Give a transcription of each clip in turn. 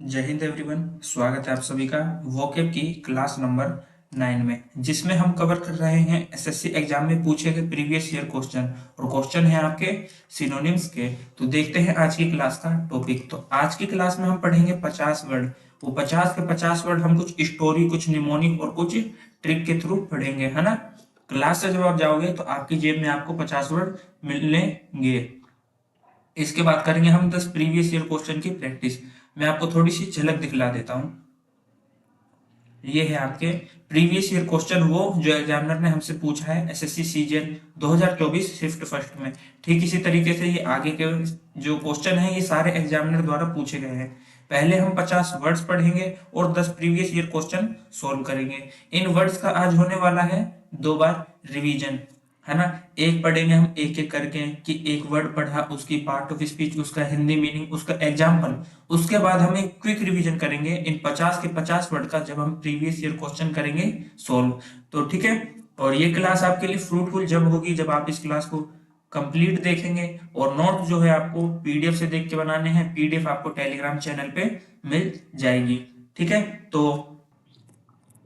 जय हिंद एवरीवन। स्वागत है आप सभी का वोकेब की क्लास नंबर 9 में, जिसमें हम कवर कर रहे हैं एसएससी एग्जाम में पूछे गए प्रीवियस ईयर क्वेश्चन। और क्वेश्चन है आपके सिनोनिम्स के। तो देखते हैं आज की क्लास का टॉपिक। तो आज की क्लास में हम पढ़ेंगे 50 वर्ड। वो 50 के 50 वर्ड हम कुछ स्टोरी, कुछ निमोनिक और कुछ ट्रिक के थ्रू पढ़ेंगे, है ना। क्लास से जब आप जाओगे तो आपकी जेब में आपको 50 वर्ड मिलेंगे। इसके बाद करेंगे हम 10 प्रीवियस ईयर क्वेश्चन की प्रैक्टिस। मैं आपको थोड़ी सी झलक दिखला देता हूँ। ये है आपके प्रीवियस ईयर क्वेश्चन, वो जो एग्जामिनर ने हमसे पूछा है एसएससी सीजीएल 2024 शिफ्ट फर्स्ट में। ठीक इसी तरीके से ये आगे के जो क्वेश्चन है ये सारे एग्जामिनर द्वारा पूछे गए हैं। पहले हम 50 वर्ड्स पढ़ेंगे और 10 प्रीवियस ईयर क्वेश्चन सोल्व करेंगे। इन वर्ड्स का आज होने वाला है 2 बार रिवीजन, है ना। एक पढ़ेंगे हम एक एक करके कि एक वर्ड पढ़ा, उसकी पार्ट ऑफ स्पीच, उसका हिंदी मीनिंग, उसका एग्जाम्पल। उसके बाद हम एक क्विक रिवीजन करेंगे इन 50 के 50 वर्ड का, जब हम प्रीवियस ईयर क्वेश्चन करेंगे सोल्व। तो ठीक है। और ये क्लास आपके लिए फ्रूटफुल जब होगी जब आप इस क्लास को कंप्लीट देखेंगे। और नोट जो है आपको पीडीएफ से देख के बनाने हैं। पीडीएफ आपको टेलीग्राम चैनल पे मिल जाएगी। ठीक है। तो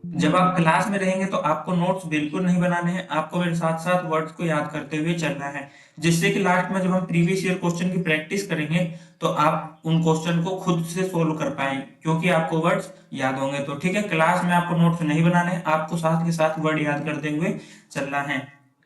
जब आप क्लास में रहेंगे तो आपको नोट्स बिल्कुल नहीं बनाने हैं, आपको मेरे साथ साथ वर्ड्स को याद करते हुए चलना है, जिससे कि लास्ट में जब हम प्रीवियस ईयर क्वेश्चन की प्रैक्टिस करेंगे तो आप उन क्वेश्चन को खुद से सोल्व कर पाए, क्योंकि आपको वर्ड्स याद होंगे। तो ठीक है, क्लास में आपको नोट्स नहीं बनाने हैं, आपको साथ के साथ वर्ड याद करते हुए चलना है।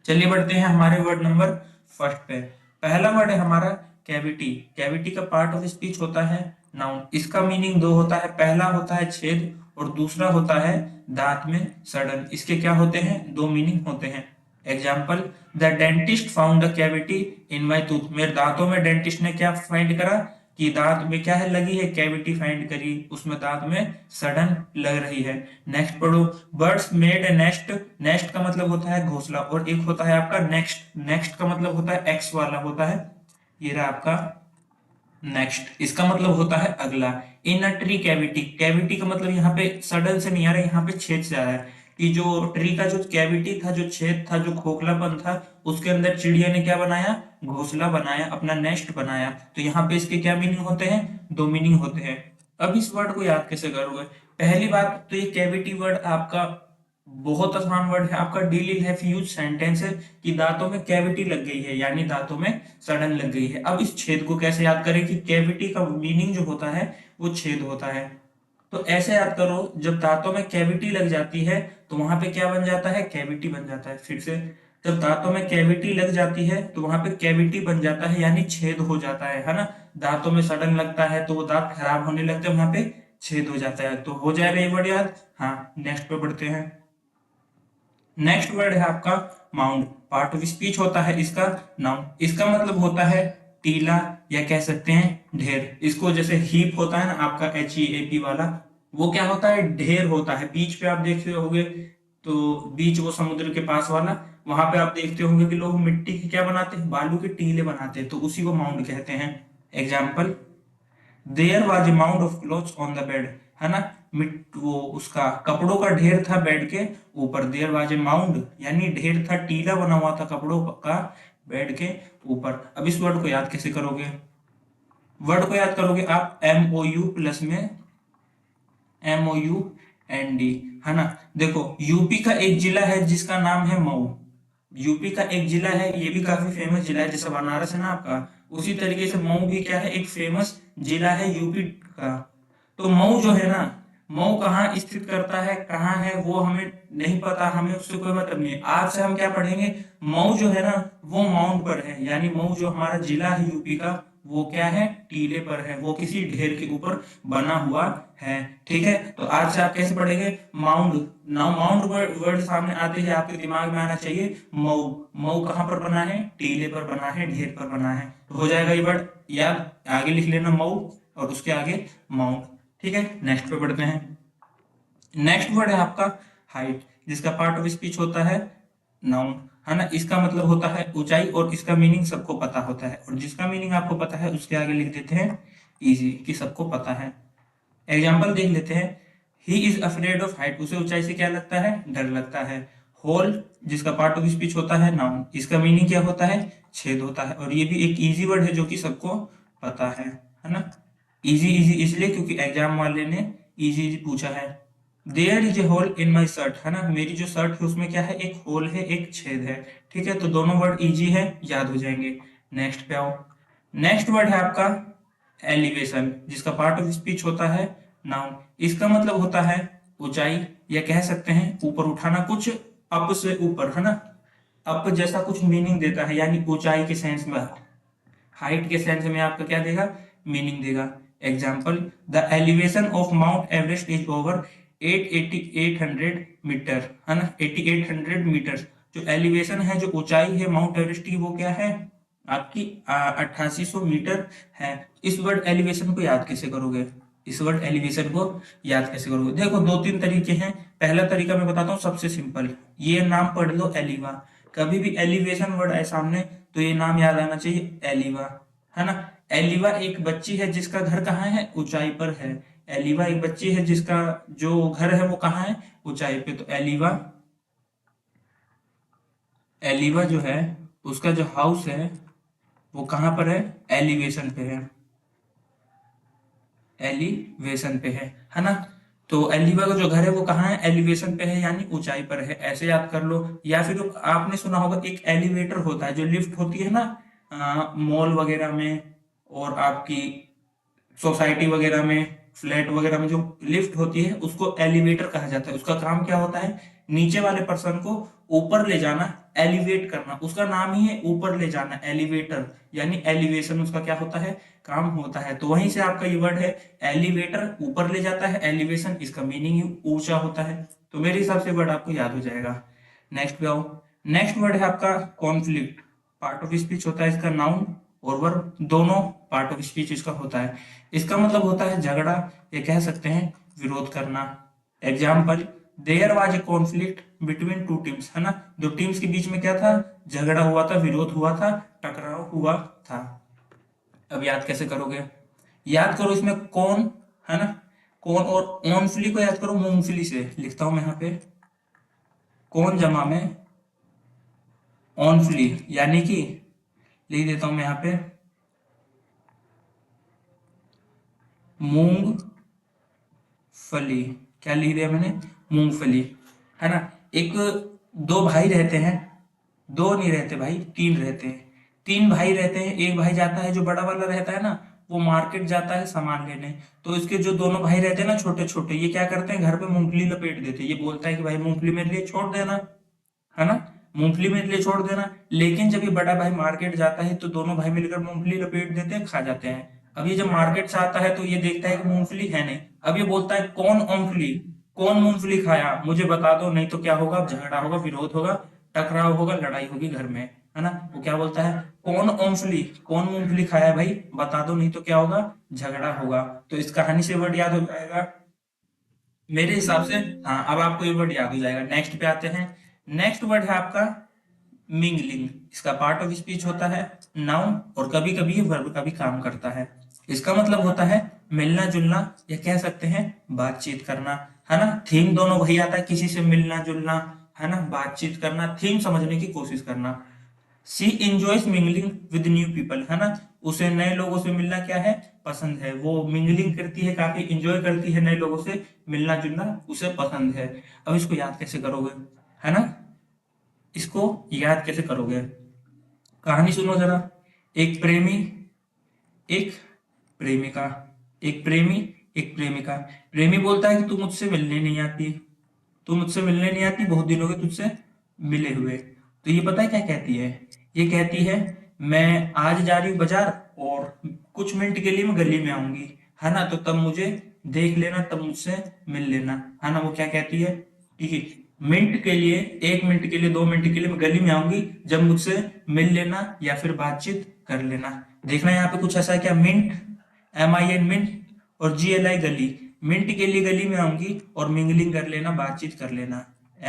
चलिए बढ़ते हैं हमारे वर्ड नंबर फर्स्ट पे। पहला वर्ड है हमारा कैविटी। कैविटी का पार्ट ऑफ स्पीच होता है नाउन। इसका मीनिंग दो होता है, पहला होता है छेद और दूसरा होता है दांत में सड़न। इसके क्या होते हैं? दो मीनिंग होते हैं। Example, the dentist found the cavity in my tooth. मेरे दांतों में डेंटिस्ट ने क्या फाइंड करा? कि दांत में क्या है लगी है? कैविटी फाइंड करी, उसमें दांत में सड़न लग रही है। नेक्स्ट पढ़ो, birds made a nest. Nest का मतलब होता है घोंसला, और एक होता है आपका नेक्स्ट। नेक्स्ट का मतलब होता है एक्स वाला होता है, ये रहा आपका नेक्स्ट। इसका मतलब होता है अगला। इन अ ट्री कैविटी। कैविटी का मतलब यहाँ पे सडन से नहीं आ रहा है, यहाँ पे छेद से आ रहा है कि जो ट्री का जो कैविटी था, जो छेद था, जो खोखलापन था, उसके अंदर चिड़िया ने क्या बनाया? घोंसला बनाया, अपना नेस्ट बनाया। तो यहाँ पे इसके क्या मीनिंग होते हैं? दो मीनिंग होते हैं। अब इस वर्ड को याद कैसे करोगे? पहली बात तो ये कैविटी वर्ड आपका बहुत आसान वर्ड है, आपका डेली लाइफ यूज सेंटेंस है कि दांतों में कैविटी लग गई है, यानी दांतों में सड़न लग गई है। अब इस छेद को कैसे याद करें कि कैविटी का मीनिंग जो होता है वो छेद होता है। तो ऐसे याद करो, जब दांतों में कैविटी लग जाती है तो वहां पे क्या बन जाता है? कैविटी बन जाता है। फिर से, जब दांतों में कैविटी लग जाती है तो वहां पे कैविटी बन जाता है, यानी छेद हो जाता है ना। दांतों में सड़न लगता है तो वो दांत खराब होने लगते हैं, वहां पे छेद हो जाता है। तो हो जाएगा ये वर्ड याद। हाँ, नेक्स्ट पे बढ़ते हैं। नेक्स्ट वर्ड है आपका माउंड। पार्ट ऑफ स्पीच होता है इसका नाउन। इसका मतलब होता है टीला, या कह सकते हैं ढेर। इसको जैसे हीप होता है ना आपका HEAP वाला, वो क्या होता है? ढेर होता है। बीच पे आप देखते होंगे, तो बीच वो समुद्र के पास वाला, वहां पे आप देखते होंगे कि लोग मिट्टी के क्या बनाते हैं? बालू के टीले बनाते हैं, तो उसी को माउंड कहते हैं। Example, there was a mound of clothes on the bed, है ना। मिट वो उसका कपड़ों का ढेर था बेड के ऊपर। देयर वाज ए माउंड यानी ढेर था, टीला बना हुआ था कपड़ों का बेड के ऊपर। अब इस वर्ड को याद कैसे करोगे? वर्ड को याद करोगे आप MOU प्लस में MOUND, है ना। देखो, यूपी का एक जिला है जिसका नाम है मऊ। यूपी का एक जिला है, ये भी काफी फेमस जिला है, जैसे बनारस है ना आपका, उसी तरीके से मऊ भी क्या है? एक फेमस जिला है यूपी का। तो मऊ जो है ना, मऊ कहाँ स्थित करता है, कहाँ है, वो हमें नहीं पता, हमें उससे कोई मतलब नहीं है। आज से हम क्या पढ़ेंगे? मऊ जो है ना वो माउंट पर है, यानी मऊ जो हमारा जिला है यूपी का, वो क्या है? टीले पर है, वो किसी ढेर के ऊपर बना हुआ है। ठीक है। तो आज से आप कैसे पढ़ेंगे? माउंट। नाउ माउंट वर्ड सामने आते ही आपके दिमाग में आना चाहिए मऊ। मऊ कहाँ पर बना है? टीले पर बना है, ढेर पर बना है। तो हो जाएगा ये वर्ड याद। आगे लिख लेना मऊ और उसके आगे माउंट। ठीक है, नेक्स्ट पे बढ़ते हैं। नेक्स्ट वर्ड है आपका हाइट, जिसका पार्ट ऑफ स्पीच होता है नाउन, है ना। इसका मतलब होता है ऊंचाई, और इसका मीनिंग सबको पता होता है। और जिसका मीनिंग आपको पता है उसके आगे लिख देते हैं इजी, कि सबको पता है। एग्जाम्पल देख लेते हैं। He is afraid of height, उसे ऊंचाई से क्या लगता है? डर लगता है। होल, जिसका पार्ट ऑफ स्पीच होता है नाउन, इसका मीनिंग क्या होता है? छेद होता है। और ये भी एक इजी वर्ड है जो कि सबको पता है ना। इजी इजी इसलिए क्योंकि एग्जाम वाले ने इजी इजी पूछा है। There is a hole in my shirt, है ना, मेरी जो शर्ट है उसमें क्या है, एक होल है, एक छेद है। ठीक है, तो दोनों वर्ड इजी है, याद हो जाएंगे। नेक्स्ट पे आओ। नेक्स्ट वर्ड है आपका एलिवेशन, जिसका पार्ट ऑफ स्पीच होता है नाउन। इसका मतलब होता है ऊंचाई, या कह सकते हैं ऊपर उठाना, कुछ अप से ऊपर, है ना, अप जैसा कुछ मीनिंग देता है, यानी ऊंचाई के सेंस में, हाइट के सेंस में आपका क्या देगा, मीनिंग देगा। Example, the elevation of Mount Everest is over 800 metre, है ना, 8800 मीटर। जो एलिवेशन है, जो ऊंचाई है माउंट एवरेस्ट की, वो क्या है आपकी 8800 मीटर है। इस वर्ड एलिवेशन को याद कैसे करोगे, इस वर्ड एलिवेशन को याद कैसे करोगे, देखो दो तीन तरीके हैं। पहला तरीका मैं बताता हूँ, सबसे सिंपल, ये नाम पढ़ लो एलिवा। कभी भी एलिवेशन वर्ड आए सामने तो ये नाम याद आना चाहिए, एलिवा, है ना। एलिवा एक बच्ची है जिसका घर कहाँ है, ऊंचाई पर है। एलिवा एक बच्ची है जिसका जो घर है वो कहाँ है, ऊंचाई पे। तो एलिवा, एलिवा जो है उसका जो हाउस है वो कहाँ पर है, एलिवेशन पे है, एलिवेशन पे है ना। तो एलिवा का जो घर है वो कहाँ है, एलिवेशन पे है, यानी ऊंचाई पर है, ऐसे याद कर लो। या फिर आपने सुना होगा एक एलिवेटर होता है, जो लिफ्ट होती है ना मॉल वगैरह में, और आपकी सोसाइटी वगैरह में, फ्लैट वगैरह में जो लिफ्ट होती है उसको एलिवेटर कहा जाता है। उसका काम क्या होता है, नीचे वाले पर्सन को ऊपर ले जाना, एलिवेट करना, उसका नाम ही है ऊपर ले जाना, एलिवेटर, यानी एलिवेशन उसका क्या होता है, काम होता है। तो वहीं से आपका ये वर्ड है एलिवेटर, ऊपर ले जाता है, एलिवेशन इसका मीनिंग ही ऊंचा होता है। तो मेरे हिसाब से वर्ड आपको याद हो जाएगा। नेक्स्ट पे आओ। नेक्स्ट वर्ड है आपका कॉन्फ्लिक्ट, पार्ट ऑफ स्पीच होता है इसका नाउन और वर्ब दोनों पार्ट ऑफ स्पीच इसका होता है। इसका मतलब होता है झगड़ा, ये कह सकते हैं विरोध करना। Example, there was a conflict between two teams, है ना, दो टीम्स के बीच में क्या था, झगड़ा हुआ था, विरोध हुआ था, टकराव हुआ था। अब याद कैसे करोगे, याद करो इसमें कौन, है ना, कौन और ओनफली को याद करो, मूंगफली से लिखता हूं मैं यहाँ पे, कौन जमा में ओनफली, यानी कि लिख देता हूं मैं यहाँ पे मूंग फली। क्या लिख दिया मैंने, मूंगफली, है ना। एक, दो भाई रहते हैं, दो नहीं रहते भाई, तीन रहते हैं, तीन भाई रहते हैं। एक भाई जाता है, जो बड़ा वाला रहता है ना, वो मार्केट जाता है सामान लेने। तो इसके जो दोनों भाई रहते हैं ना छोटे छोटे, ये क्या करते हैं, घर पे मूंगफली लपेट देते हैं। ये बोलता है कि भाई मूंगफली मेरे लिए छोड़ देना, है ना, मूंगफली मेरे लिए छोड़ देना। लेकिन जब ये बड़ा भाई मार्केट जाता है तो दोनों भाई मिलकर मूंगफली लपेट देते हैं, खा जाते हैं। अब ये जब मार्केट से आता है तो ये देखता है कि मूंगफली है नहीं। अब ये बोलता है कौन मूंगफली, कौन मूंगफली खाया, मुझे बता दो, नहीं तो क्या होगा, झगड़ा होगा, विरोध होगा, टकराव होगा, लड़ाई होगी घर में, है ना। वो क्या बोलता है, कौन मूंगफली, कौन मूंगफली खाया है भाई, बता दो, नहीं तो क्या होगा, झगड़ा होगा। तो इस कहानी से वर्ड याद हो जाएगा मेरे हिसाब से। हाँ, अब आपको ये वर्ड याद हो जाएगा। नेक्स्ट पे आते हैं। नेक्स्ट वर्ड है आपका मिंगलिंग। इसका पार्ट ऑफ स्पीच होता है नाउन, और कभी कभी ये वर्ब का भी काम करता है। इसका मतलब होता है मिलना जुलना, या कह सकते हैं बातचीत करना, है ना। थीम दोनों वही आता है, किसी से मिलना जुलना, है ना, बातचीत करना, थीम समझने की कोशिश करना। She enjoys mingling with new people, है ना, उसे नए लोगों से मिलना क्या है, पसंद है। वो मिंगलिंग करती है, काफी इंजॉय करती है नए लोगों से मिलना जुलना, उसे पसंद है। अब इसको याद कैसे करोगे, है ना, इसको याद कैसे करोगे, कहानी सुनो जरा। एक प्रेमी, एक प्रेमिका, एक प्रेमी, एक प्रेमिका। प्रेमी बोलता है कि तू मुझसे मिलने नहीं आती, तू मुझसे मिलने नहीं आती, बहुत दिन हो गए तुझसे मिले हुए। तो ये पता है क्या कहती है, ये कहती है मैं आज जा रही हूँ बाजार, और कुछ मिनट के लिए मैं गली में आऊंगी, है ना, तो तब मुझे देख लेना, तब मुझसे मिल लेना, है ना। वो क्या कहती है, ठीक है, मिनट के लिए, एक मिनट के लिए, दो मिनट के लिए मैं गली में आऊंगी, जब मुझसे मिल लेना या फिर बातचीत कर लेना। देखना यहाँ पे कुछ ऐसा है क्या, मिंट, MIN मिंट, और GLI गली। मिंट के लिए गली में आऊंगी, और मिंगलिंग कर लेना, बातचीत कर लेना,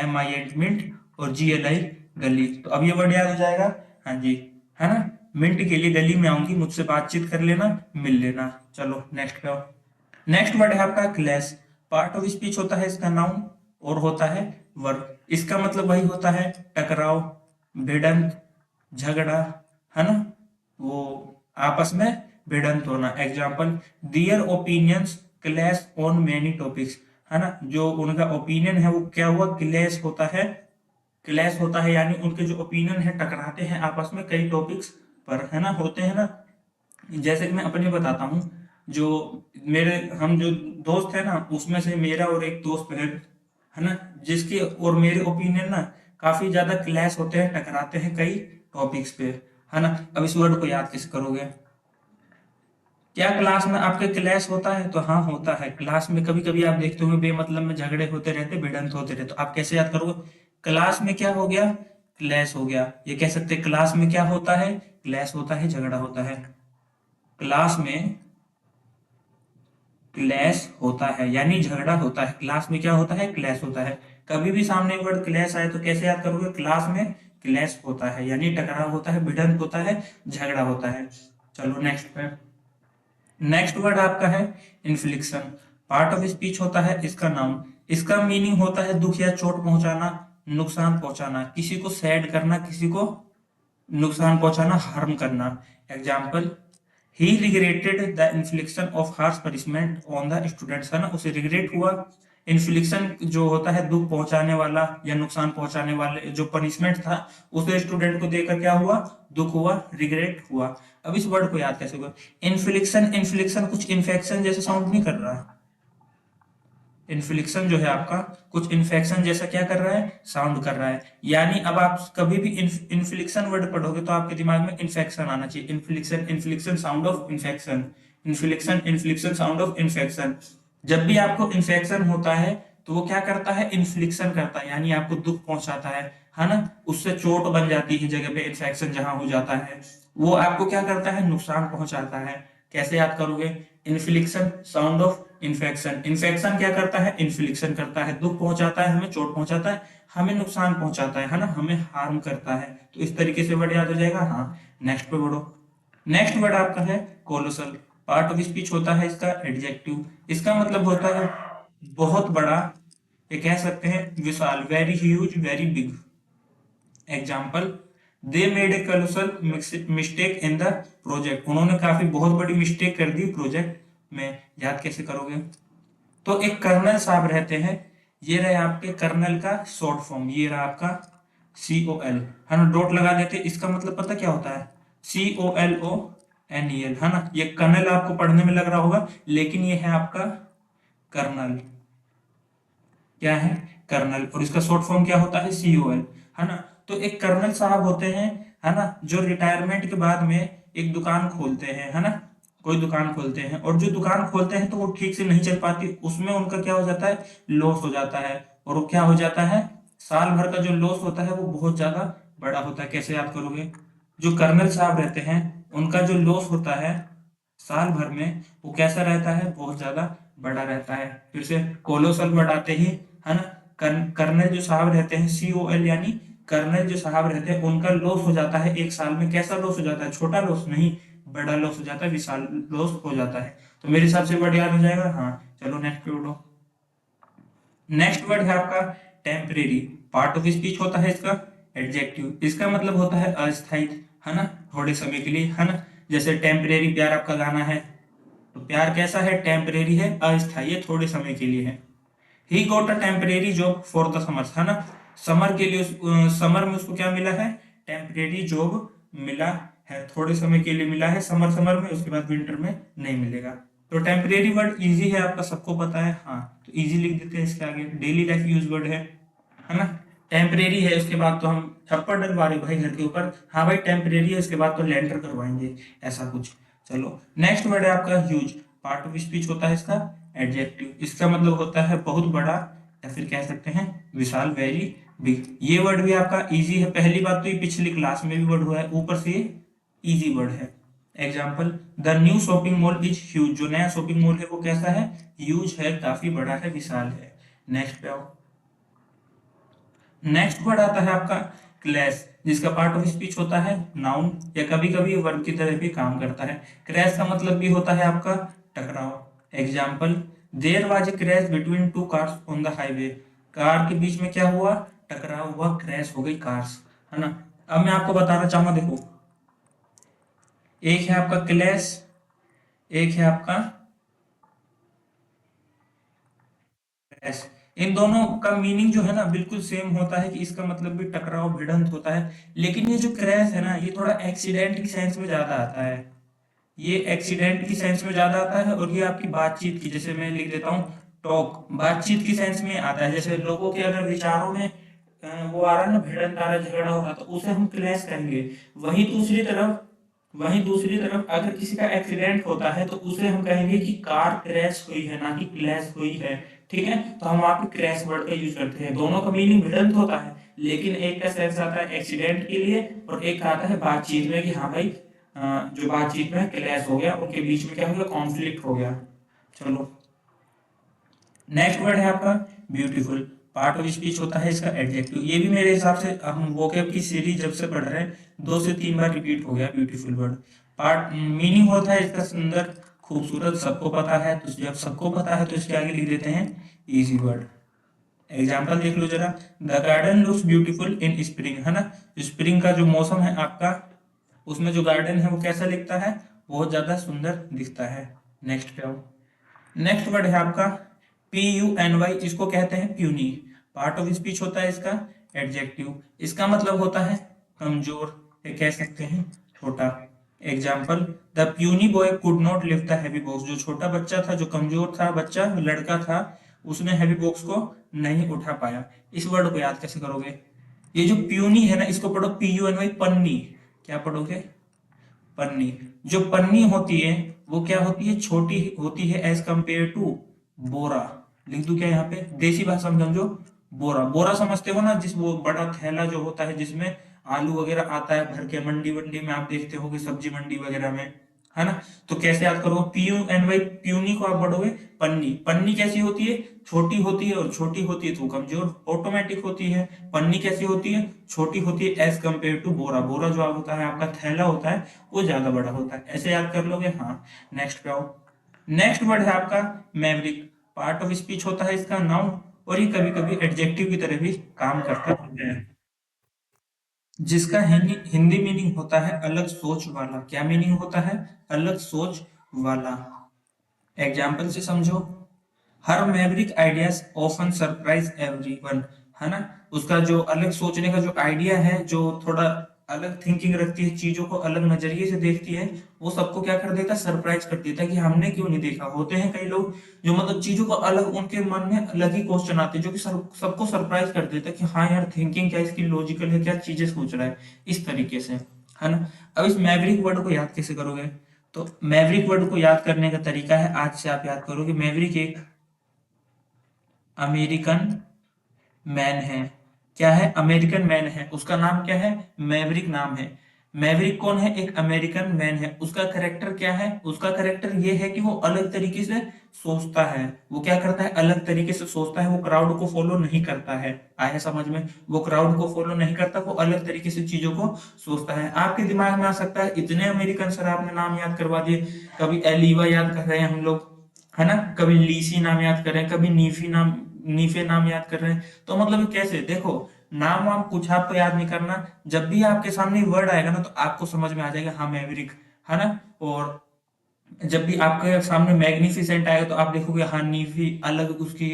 MIN मिंट, और GLI गली। तो अब ये वर्ड याद हो जाएगा, हाँ जी, है ना। मिंट के लिए गली में आऊंगी, मुझसे बातचीत कर लेना, मिल लेना। चलो नेक्स्ट पे आओ। नेक्स्ट वर्ड है आपका क्लैश। पार्ट ऑफ स्पीच होता है इसका नाउन, और होता है वर्ब। इसका मतलब वही होता है टकराव, भिड़ंत, झगड़ा, है ना, वो आपस में भिड़ंत होना। Example, their opinions clash on many topics, है ना, जो उनका ओपिनियन है वो क्या हुआ, क्लैश होता है। क्लैश होता है यानी उनके जो ओपिनियन है टकराते हैं आपस में कई टॉपिक्स पर, है ना, होते हैं ना। जैसे कि मैं अपनी बताता हूँ, जो मेरे हम जो दोस्त है ना, उसमें से मेरा और एक दोस्त है ना, जिसकी और मेरे ओपिनियन ना काफी ज्यादा क्लैश होते हैं, टकराते हैं कई टॉपिक्स पे, है ना। अब इस वर्ड को याद कैसे करोगे? क्या क्लास में आपके क्लैश होता है? तो हाँ होता है, क्लास में कभी कभी आप देखते होंगे बेमतलब में झगड़े होते रहते, भिड़ंत होते रहते, तो आप कैसे याद करोगे? क्लास में क्या हो गया, क्लैश हो गया। ये कह सकते क्लास में क्या होता है, क्लैश होता है, झगड़ा होता है। क्लास में क्लैश होता है यानी झगड़ा होता है। क्लास में क्या होता है, क्लैश होता है। कभी भी सामने वर्ड क्लैश आए तो कैसे याद करोगे? क्लास में क्लैश होता है यानी टकराव होता है, भिड़ंत होता है, झगड़ा होता है। चलो नेक्स्ट पे। नेक्स्ट वर्ड आपका है इन्फ्लिक्शन। पार्ट ऑफ स्पीच होता है इसका नाउन। इसका मीनिंग होता है दुख या चोट पहुंचाना, नुकसान पहुंचाना, किसी को सैड करना, किसी को नुकसान पहुंचाना, हार्म करना। Example, he regretted the इन्फ्लिक्शन of harsh punishment on the students, है ना, उसे रिग्रेट हुआ। इन्फ्लिक्शन जो होता है दुख पहुंचाने वाला या नुकसान पहुंचाने वाले जो पनिशमेंट था, उसे स्टूडेंट को देकर क्या हुआ, दुख हुआ, रिग्रेट हुआ। अब इस वर्ड को याद कैसे होगा? इन्फ्लिक्शन, इन्फ्लिक्शन कुछ इन्फेक्शन जैसे साउंड नहीं कर रहा है। इन्फ्लिक्शन जो है आपका कुछ इन्फेक्शन जैसा क्या कर रहा है, साउंड कर रहा है। यानी अब आप कभी भी इन्फ्लिक्शन वर्ड पढ़ोगे तो आपके दिमाग में इन्फेक्शन आना चाहिए। इन्फ्लिक्शन, इन्फ्लिक्शन sound of infection, इन्फ्लिक्शन, इन्फ्लिक्शन sound of infection. जब भी आपको इन्फेक्शन होता है तो वो क्या करता है, इन्फ्लिक्शन करता है, यानी आपको दुख पहुंचाता है ना, उससे चोट बन जाती है जगह पे, इन्फेक्शन जहां हो जाता है वो आपको क्या करता है, नुकसान पहुंचाता है। कैसे याद करोगे? इन्फ्लिक्शन साउंड ऑफ इन्फेक्शन। इन्फेक्शन क्या करता है, इन्फ्लिक्शन करता है, दुख पहुंचाता है, हमें चोट पहुंचाता है, हमें नुकसान पहुंचाता है ना, हमें हार्म करता है। तो इस तरीके से वर्ड याद हो जाएगा। हाँ, नेक्स्ट पे बढ़ो। नेक्स्ट वर्ड आपका है कोलोसल। पार्ट ऑफ स्पीच होता है इसका एडजेक्टिव। इसका मतलब होता है बहुत बड़ा, ये कह सकते हैं विशाल, very huge, very big. Example, they made a colossal mistake in the project, उन्होंने काफी बहुत बड़ी मिस्टेक कर दी प्रोजेक्ट में। याद कैसे करोगे? तो एक कर्नल साहब रहते हैं, ये रहे आपके कर्नल का शॉर्ट फॉर्म, ये रहा आपका COL, है ना, डॉट लगा देते। इसका मतलब पता क्या होता है, COLONEL, है ना। ये कर्नल आपको पढ़ने में लग रहा होगा, लेकिन ये है आपका कर्नल। क्या है, कर्नल, और इसका शॉर्ट फॉर्म क्या होता है, COL, है ना। तो एक कर्नल साहब होते हैं, है ना, जो रिटायरमेंट के बाद में एक दुकान खोलते हैं, है ना, कोई दुकान खोलते हैं, और जो दुकान खोलते हैं तो वो ठीक से नहीं चल पाती, उसमें उनका क्या हो जाता है, लॉस हो जाता है। और वो क्या हो जाता है, साल भर का जो लॉस होता है वो बहुत ज्यादा बड़ा होता है। कैसे याद करोगे? जो कर्नल साहब रहते हैं उनका जो लॉस होता है साल भर में, वो कैसा रहता है, बहुत ज्यादा बड़ा रहता है। फिर से कोलोसल बढ़ाते ही, है ना, कर्नल जो साहब रहते हैं, COL यानी कर्नल जो साहब रहते हैं, उनका लॉस हो जाता है एक साल में। कैसा लॉस हो जाता है, छोटा लॉस नहीं, बड़ा लॉस हो जाता है, विशाल लॉस हो जाता है। तो मेरे हिसाब से वर्ड याद हो जाएगा। हाँ, चलो नेक्स्ट पे उठो। नेक्स्ट वर्ड है आपका टेम्परेरी। पार्ट ऑफ स्पीच होता है इसका एडजेक्टिव। इसका मतलब होता है अस्थायी, है ना, थोड़े समय के लिए, है ना। जैसे टेम्परेरी प्यार आपका गाना है, तो प्यार कैसा है, टेम्परेरी है, अस्थायी है, थोड़े समय के लिए है। He got a temporary job for the summer, है ना, समर के लिए समर में उसको क्या मिला है, टेम्परेरी जॉब मिला है, थोड़े समय के लिए मिला है, समर समर में, उसके बाद विंटर में नहीं मिलेगा। तो टेम्परेरी वर्ड इजी है, आपका सबको पता है। हाँ, तो इजी लिख देते हैं इसके आगे, डेली लाइफ यूज वर्ड है ना। टेम्परेरी है, उसके बाद तो हम छप्पर डलवा रहे भाई घर के ऊपर, हाँ भाई टेम्परेरी है, उसके बाद तो लेंटर करवाएंगे, ऐसा कुछ। चलो नेक्स्ट वर्ड है आपका ह्यूज। पार्ट ऑफ स्पीच होता है इसका एडजेक्टिव। इसका मतलब होता है बहुत बड़ा, या फिर कह सकते हैं विशाल, वेरी बिग। ये वर्ड भी आपका इजी है। पहली बात तो ये पिछली क्लास में भी वर्ड हुआ है, ऊपर से इजी वर्ड है। Example, the new shopping mall is huge, जो नया शॉपिंग मॉल है वो कैसा है, ह्यूज है, काफी बड़ा है, विशाल है। नेक्स्ट पे आओ। नेक्स्ट वर्ड आता है आपका क्लैश, जिसका पार्ट ऑफ स्पीच होता है नाउन, या कभी कभी वर्ब की तरह भी काम करता है। क्रैश का मतलब भी होता है आपका टकराव। Example, there was a crash between two cars on the highway, car के बीच में क्या हुआ, टकराव हुआ, क्रैश हो गई कार्स, है ना। अब मैं आपको बताना चाहूंगा, देखो, एक है आपका क्लैश, एक है आपका क्रैश। इन दोनों का मीनिंग जो है ना बिल्कुल सेम होता है कि इसका मतलब भी टकराव भिड़ंत होता है, लेकिन ये जो क्रैश है ना ये थोड़ा एक्सीडेंट की सेंस में ज्यादा आता है। ये एक्सीडेंट की सेंस में ज्यादा आता है, और ये आपकी बातचीत की, जैसे मैं लिख देता हूँ टॉक, बातचीत की सेंस में आता है। जैसे लोगों के अगर विचारों में वो आ रहा है ना, भिड़ंत आ रहा है, झगड़ा हो रहा है, तो उसे हम क्लैश कहेंगे। वहीं दूसरी तरफ वहीं दूसरी तरफ अगर किसी का एक्सीडेंट होता है तो उसे हम कहेंगे कि कार क्रैश हुई है, ना कि क्लैश हुई है। ठीक है, तो हम वहां पे क्रैश वर्ड का यूज करते हैं। दोनों का मीनिंग भिड़ंत होता है, लेकिन एक का सेंस आता है एक्सीडेंट के लिए, और एक का आता है बातचीत में कि हाँ भाई जो बातचीत में क्लैश हो गया, उनके बीच में क्या हो गया, कॉन्फ्लिक्ट हो गया। चलो, नेक्स्ट वर्ड है आपका ब्यूटीफुल। पार्ट ऑफ स्पीच होता है इसका एडजेक्टिव। ये भी मेरे हिसाब से हम वोकैब की सीरीज जब से पढ़ रहे हैं 2 से 3 बार रिपीट हो गया ब्यूटीफुल वर्ड। पार्ट मीनिंग होता है इसका सुंदर, खूबसूरत, सबको पता है। तो जब सबको पता है तो इसके आगे लिख देते हैं इजी वर्ड। एग्जाम्पल देख लो जरा। The garden looks beautiful in spring, है ना। स्प्रिंग का जो मौसम है आपका, उसमें जो गार्डन है वो कैसा दिखता है, बहुत ज्यादा सुंदर दिखता है। नेक्स्ट पे आओ। नेक्स्ट वर्ड है आपका PUNY, इसको कहते हैं प्यूनी। पार्ट ऑफ स्पीच होता है इसका एडजेक्टिव। इसका मतलब होता है कमजोर, या कह सकते हैं छोटा। Example, the puny boy could not lift the heavy box, जो छोटा बच्चा था, जो कमजोर था बच्चा, लड़का था, उसने हैवी बॉक्स को नहीं उठा पाया। इस वर्ड को याद कैसे करोगे? ये जो प्यूनी है ना, इसको पढ़ो PUNY, पन्नी। क्या पढ़ोगे? पन्नी। जो पन्नी होती है वो क्या होती है, छोटी होती है एज कंपेयर टू बोरा। लिख दूं क्या यहाँ पे, देसी भाषा में समझो। बोरा, बोरा समझते हो ना, जिस वो बड़ा थैला जो होता है जिसमें आलू वगैरह आता है भर के, मंडी वंडी में आप देखते हो कि सब्जी मंडी वगैरह में, है ना। तो कैसे याद करोगे? PUNY, प्यूनी को आप पढ़ोगे पन्नी। पन्नी कैसी होती है? छोटी होती है, और छोटी होती है तो कमजोर ऑटोमेटिक होती है। पन्नी कैसी होती है? छोटी होती है एज कंपेयर टू बोरा। बोरा जो आप होता है आपका थैला होता है, वो ज्यादा बड़ा होता है। ऐसे याद कर लोगे। हाँ, नेक्स्ट पे आओ। नेक्स्ट वर्ड है आपका मैवरिक। पार्ट ऑफ स्पीच होता है इसका नाउन, और ये कभी कभी एडजेक्टिव की तरह भी काम करता है, जिसका हिंदी हिंदी मीनिंग होता है अलग सोच वाला। क्या मीनिंग होता है? अलग सोच वाला। एग्जाम्पल से समझो। Her maverick ideas often surprise everyone, है ना। उसका जो अलग सोचने का जो आइडिया है, जो थोड़ा अलग थिंकिंग रखती है, चीजों को अलग नजरिए से देखती है, वो सबको क्या कर देता है, सरप्राइज कर देता है कि हमने क्यों नहीं देखा। होते हैं कई लोग जो मतलब चीजों को अलग, उनके मन में अलग ही क्वेश्चन आते हैं, जो कि सबको सरप्राइज कर देता है कि हाँ यार, थिंकिंग क्या इसकी लॉजिकल है, क्या चीजें सोच रहा है, इस तरीके से, है ना। अब इस मैवरिक वर्ड को याद कैसे करोगे? तो मैवरिक वर्ड को याद करने का तरीका है, आज से आप याद करोगे, मैवरिक एक अमेरिकन मैन है। क्या है? अमेरिकन मैन है। उसका नाम क्या है? मैवरिक नाम है। मैवरिक कौन है? एक अमेरिकन मैन है। उसका करेक्टर क्या है? उसका करेक्टर ये है कि वो अलग तरीके से सोचता है। वो क्या करता है? अलग तरीके से सोचता है। वो क्राउड को फॉलो नहीं करता है। आया समझ में? वो क्राउड को फॉलो नहीं करता, वो अलग तरीके से चीजों को सोचता है। आपके दिमाग में आ सकता है इतने अमेरिकन सर आपने नाम याद करवा दिए। कभी एलिवा याद कर रहे हैं हम लोग, है ना, कभी लीसी नाम याद कर रहे हैं, कभी नीफे नाम याद कर रहे हैं। तो मतलब कैसे, देखो, नाम वाम कुछ आपको याद नहीं करना। जब भी आपके सामने वर्ड आएगा ना, तो आपको समझ में आ जाएगा हाँ मैवरिक, है ना। और जब भी आपके सामने मैग्निफिसेंट आएगा तो आप देखोगे हाँ नीफी अलग उसकी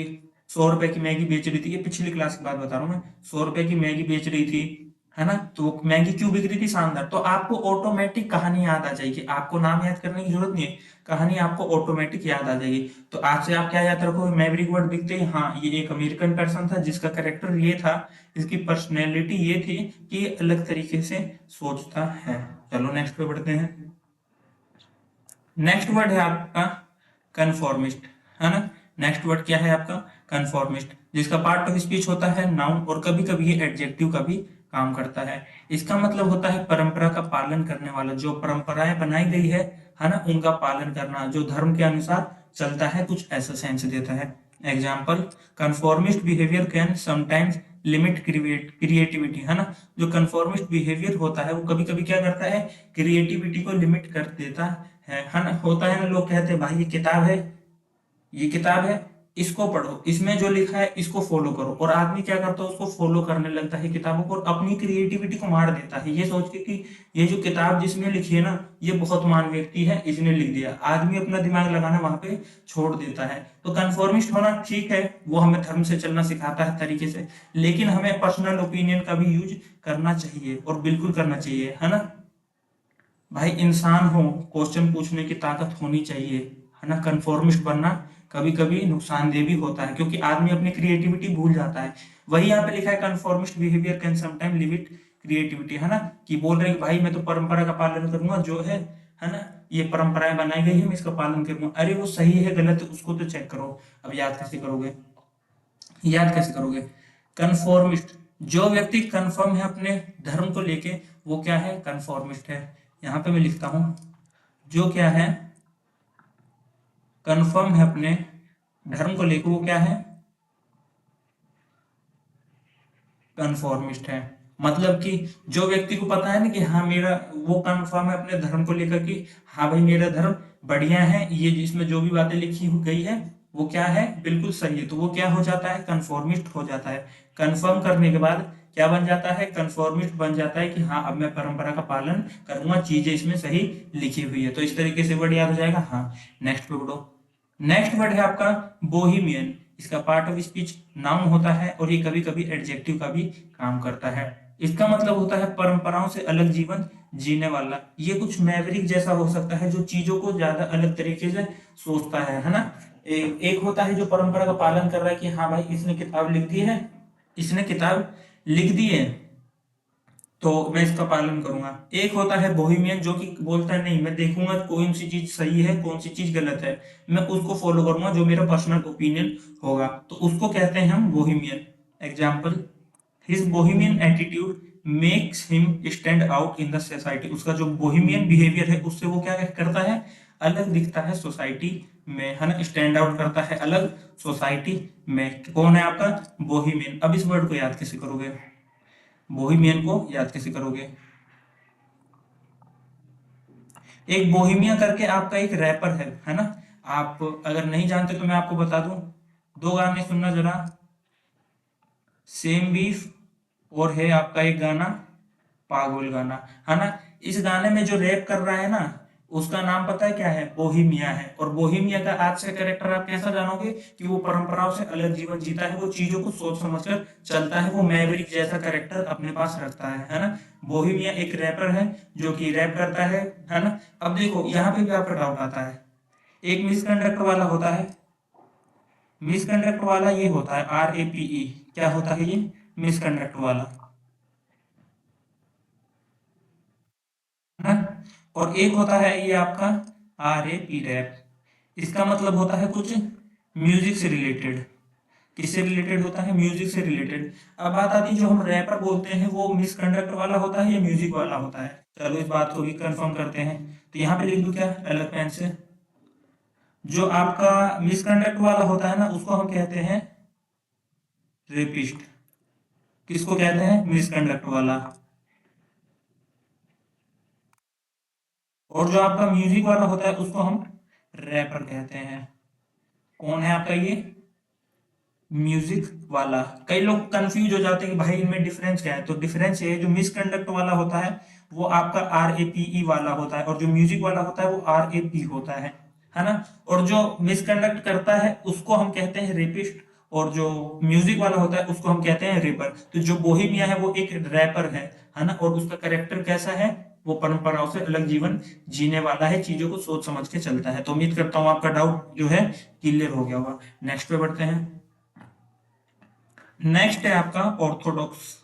100 रुपए की मैगी बेच रही थी। ये पिछली क्लास की बात बता रहा हूँ मैं। 100 रुपए की मैगी बेच रही थी, है ना। तो वो मैगी क्यों बिक रही थी? शानदार। तो आपको ऑटोमेटिक कहानी याद आ जाएगी, आपको नाम याद करने की जरूरत नहीं है, कहानी आपको ऑटोमेटिक याद आ जाएगी। तो आज से आप क्या याद रखोगे? मैवरिक वर्ड दिखते ही हाँ, ये एक अमेरिकन पर्सन था जिसका करेक्टर ये था, इसकी पर्सनैलिटी ये थी कि ये अलग तरीके से सोचता है। चलो नेक्स्ट पे बढ़ते हैं। नेक्स्ट वर्ड है आपका कन्फॉर्मिस्ट, है ना। नेक्स्ट वर्ड क्या है आपका? कन्फॉर्मिस्ट, जिसका पार्ट ऑफ स्पीच होता है नाउन, और कभी कभी ये एडजेक्टिव का भी काम करता है। इसका मतलब होता है परंपरा का पालन करने वाला। जो परंपराएं बनाई गई है ना, उनका पालन करना, जो धर्म के अनुसार चलता है, कुछ ऐसा सेंस देता है। Example, conformist behaviour can sometimes limit creativity, है ना। जो कन्फॉर्मिस्ट बिहेवियर होता है वो कभी कभी क्या करता है, क्रिएटिविटी को लिमिट कर देता है ना। होता है ना, लोग कहते हैं भाई ये किताब है, ये किताब है, इसको पढ़ो, इसमें जो लिखा है इसको फॉलो करो। और आदमी क्या करता है, उसको फॉलो करने लगता है किताबों को, और अपनी क्रिएटिविटी को मार देता है ये सोच के कि ये जो किताब जिसने लिखी है ना, ये बहुत महान व्यक्ति है, इसने लिख दिया। आदमी अपना दिमाग लगाना वहां पे छोड़ देता है। तो कन्फॉर्मिस्ट होना ठीक है, वो हमें धर्म से चलना सिखाता है तरीके से, लेकिन हमें पर्सनल ओपिनियन का भी यूज करना चाहिए, और बिल्कुल करना चाहिए, है ना भाई। इंसान हो, क्वेश्चन पूछने की ताकत होनी चाहिए, है ना। कन्फॉर्मिस्ट बनना कभी कभी नुकसानदेह भी होता है, क्योंकि आदमी अपनी क्रिएटिविटी भूल जाता है। वही यहाँ पे लिखा है, conformist behaviour can sometime limit creativity, है ना। कि बोल रहे हैं कि भाई मैं तो परंपरा का पालन करूंगा, जो है ना, ये परंपराएं बनाई गई है, मैं इसका पालन करूंगा। अरे वो सही है गलत है उसको तो चेक करो। अब याद कैसे करोगे, याद कैसे करोगे। कन्फॉर्मिस्ट, जो व्यक्ति कन्फर्म है अपने धर्म को लेके, वो क्या है, कन्फॉर्मिस्ट है। यहाँ पे मैं लिखता हूं, जो क्या है, कन्फर्म है अपने धर्म को लेकर, वो क्या है, कन्फॉर्मिस्ट है। मतलब कि जो व्यक्ति को पता है ना कि हाँ मेरा, वो कन्फर्म है अपने धर्म को लेकर कि हाँ भाई मेरा धर्म बढ़िया है, ये जिसमें जो भी बातें लिखी गई है वो क्या है, बिल्कुल सही है, तो वो क्या हो जाता है, कन्फॉर्मिस्ट हो जाता है। कन्फर्म करने के बाद क्या बन जाता है, कन्फॉर्मिस्ट बन जाता है कि हाँ अब मैं परंपरा का पालन करूंगा, चीजें इसमें सही लिखी हुई है। तो इस तरीके से वर्ड याद हो जाएगा। हाँ, नेक्स्ट पे बढ़ो। नेक्स्ट वर्ड है आपका बोहिमियन। इसका पार्ट ऑफ स्पीच नाउन होता है, और ये कभी कभी एडजेक्टिव का भी काम करता है। इसका मतलब होता है परंपराओं से अलग जीवन जीने वाला। ये कुछ मैवरिक जैसा हो सकता है, जो चीजों को ज्यादा अलग तरीके से सोचता है ना। एक होता है जो परंपरा का पालन कर रहा है कि हाँ भाई इसने किताब लिख दी है, इसने किताब लिख दी है, तो मैं इसका पालन करूंगा। एक होता है बोहिमियन, जो कि बोलता है नहीं, मैं देखूंगा कौन सी चीज सही है कौन सी चीज गलत है, मैं उसको फॉलो करूंगा, जो मेरा पर्सनल ओपिनियन होगा, तो उसको कहते हैं हम Bohemian. Example, his Bohemian attitude makes him stand out in the society. उसका जो बोहिमियन बिहेवियर है उससे वो क्या करता है, अलग दिखता है सोसाइटी में, है ना, स्टैंड आउट करता है अलग सोसाइटी में। कौन है आपका बोहिमियन। अब इस वर्ड को याद कैसे करोगे, बोहिमियन को याद कैसे करोगे। एक बोहिमिया करके आपका एक रैपर है ना। आप अगर नहीं जानते तो मैं आपको बता दूं, दो गाने सुनना जरा। सेम बीफ, और है आपका एक गाना पागल गाना, है ना। इस गाने में जो रैप कर रहा है ना, उसका नाम पता है क्या है, बोहिमिया है। और बोहिमिया का आज से कैरेक्टर आप कैसा जानोगे, कि वो परंपराओं से अलग जीवन जीता है, वो चीजों को सोच समझकर चलता है, वो मैवरिक जैसा कैरेक्टर अपने पास रखता है ना। बोहिमिया एक रैपर है जो कि रैप करता है ना। अब देखो यहाँ पे भी आपका डाउट आता है, एक मिसकंडक्टर वाला होता है। मिसकंडक्ट वाला ये होता है RAPE, क्या होता है ये, मिसकंडक्ट वाला, है ना। और एक होता है ये आपका RAP, रैप। इसका मतलब होता है कुछ म्यूजिक से रिलेटेड। किससे रिलेटेड होता है, म्यूजिक से रिलेटेड। अब बात आती है, जो हम रैपर बोलते हैं वो मिसकंडक्ट वाला होता है या म्यूजिक वाला होता है। चलो इस बात को भी कंफर्म करते हैं। तो यहाँ पे लिख दूं क्या, अलग पेन से। जो आपका मिसकंडक्ट वाला होता है ना, उसको हम कहते हैं रेपिस्ट। किसको कहते हैं, मिसकंडक्ट वाला। और जो आपका म्यूजिक वाला होता है उसको हम रैपर कहते हैं। कौन है आपका ये, म्यूजिक वाला। कई लोग कंफ्यूज हो जाते हैं कि भाई इनमें डिफरेंस क्या है। तो डिफरेंस ये है, जो मिसकंडक्ट वाला होता है वो आपका RAPE वाला होता है, और जो म्यूजिक वाला होता है वो RAP होता है ना। और जो मिसकंडक्ट करता है उसको हम कहते हैं रेपिस्ट, और जो म्यूजिक वाला होता है उसको हम कहते हैं रेपर। तो जो बोहेमिया है वो एक रैपर है ना। और उसका करेक्टर कैसा है, वो परंपराओं से अलग जीवन जीने वाला है, चीजों को सोच समझ के चलता है। तो उम्मीद करता हूँ आपका डाउट जो है क्लियर हो गया होगा। नेक्स्ट पे बढ़ते हैं। नेक्स्ट है आपका ऑर्थोडॉक्स।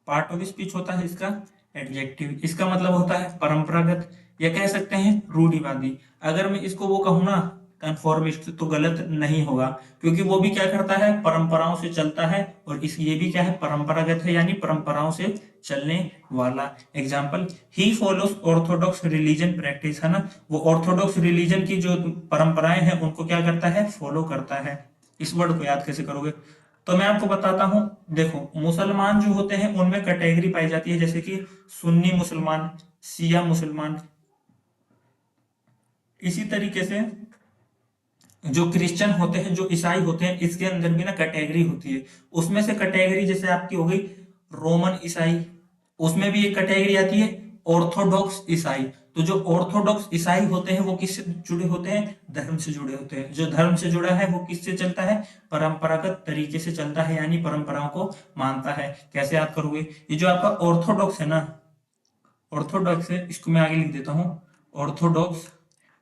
पार्ट ऑफ स्पीच होता है इसका एडजेक्टिव। इसका मतलब होता है परंपरागत, या कह सकते हैं रूढ़िवादी। अगर मैं इसको वो कहूँ ना, कन्फॉर्मिस्ट, तो गलत नहीं होगा, क्योंकि वो भी क्या करता है, परंपराओं से चलता है। और इस ये भी क्या है, परंपरागत है, यानी परंपराओं से चलने वाला। एग्जाम्पल, ही फॉलोस ऑर्थोडॉक्स रिलीजन प्रैक्टिस, है ना। वो ऑर्थोडॉक्स रिलीजन की जो परंपराएं हैं उनको क्या करता है, फॉलो करता है। इस वर्ड को याद कैसे करोगे, तो मैं आपको बताता हूं। देखो, मुसलमान जो होते हैं उनमें कैटेगरी पाई जाती है, जैसे कि सुन्नी मुसलमान, शिया मुसलमान। इसी तरीके से जो क्रिश्चियन होते हैं, जो ईसाई होते हैं, इसके अंदर भी ना कैटेगरी होती है। उसमें से कैटेगरी जैसे आपकी हो गई रोमन ईसाई, उसमें भी एक कैटेगरी आती है ऑर्थोडॉक्स ईसाई। तो जो ऑर्थोडॉक्स ईसाई होते हैं वो किससे जुड़े होते हैं? धर्म से जुड़े होते हैं। जो धर्म से जुड़ा है वो किससे चलता है? परंपरागत तरीके से चलता है, यानी परंपराओं को मानता है। कैसे याद करोगे? ये जो आपका ऑर्थोडॉक्स है ना, ऑर्थोडॉक्स है, इसको मैं आगे लिख देता हूँ, ऑर्थोडॉक्स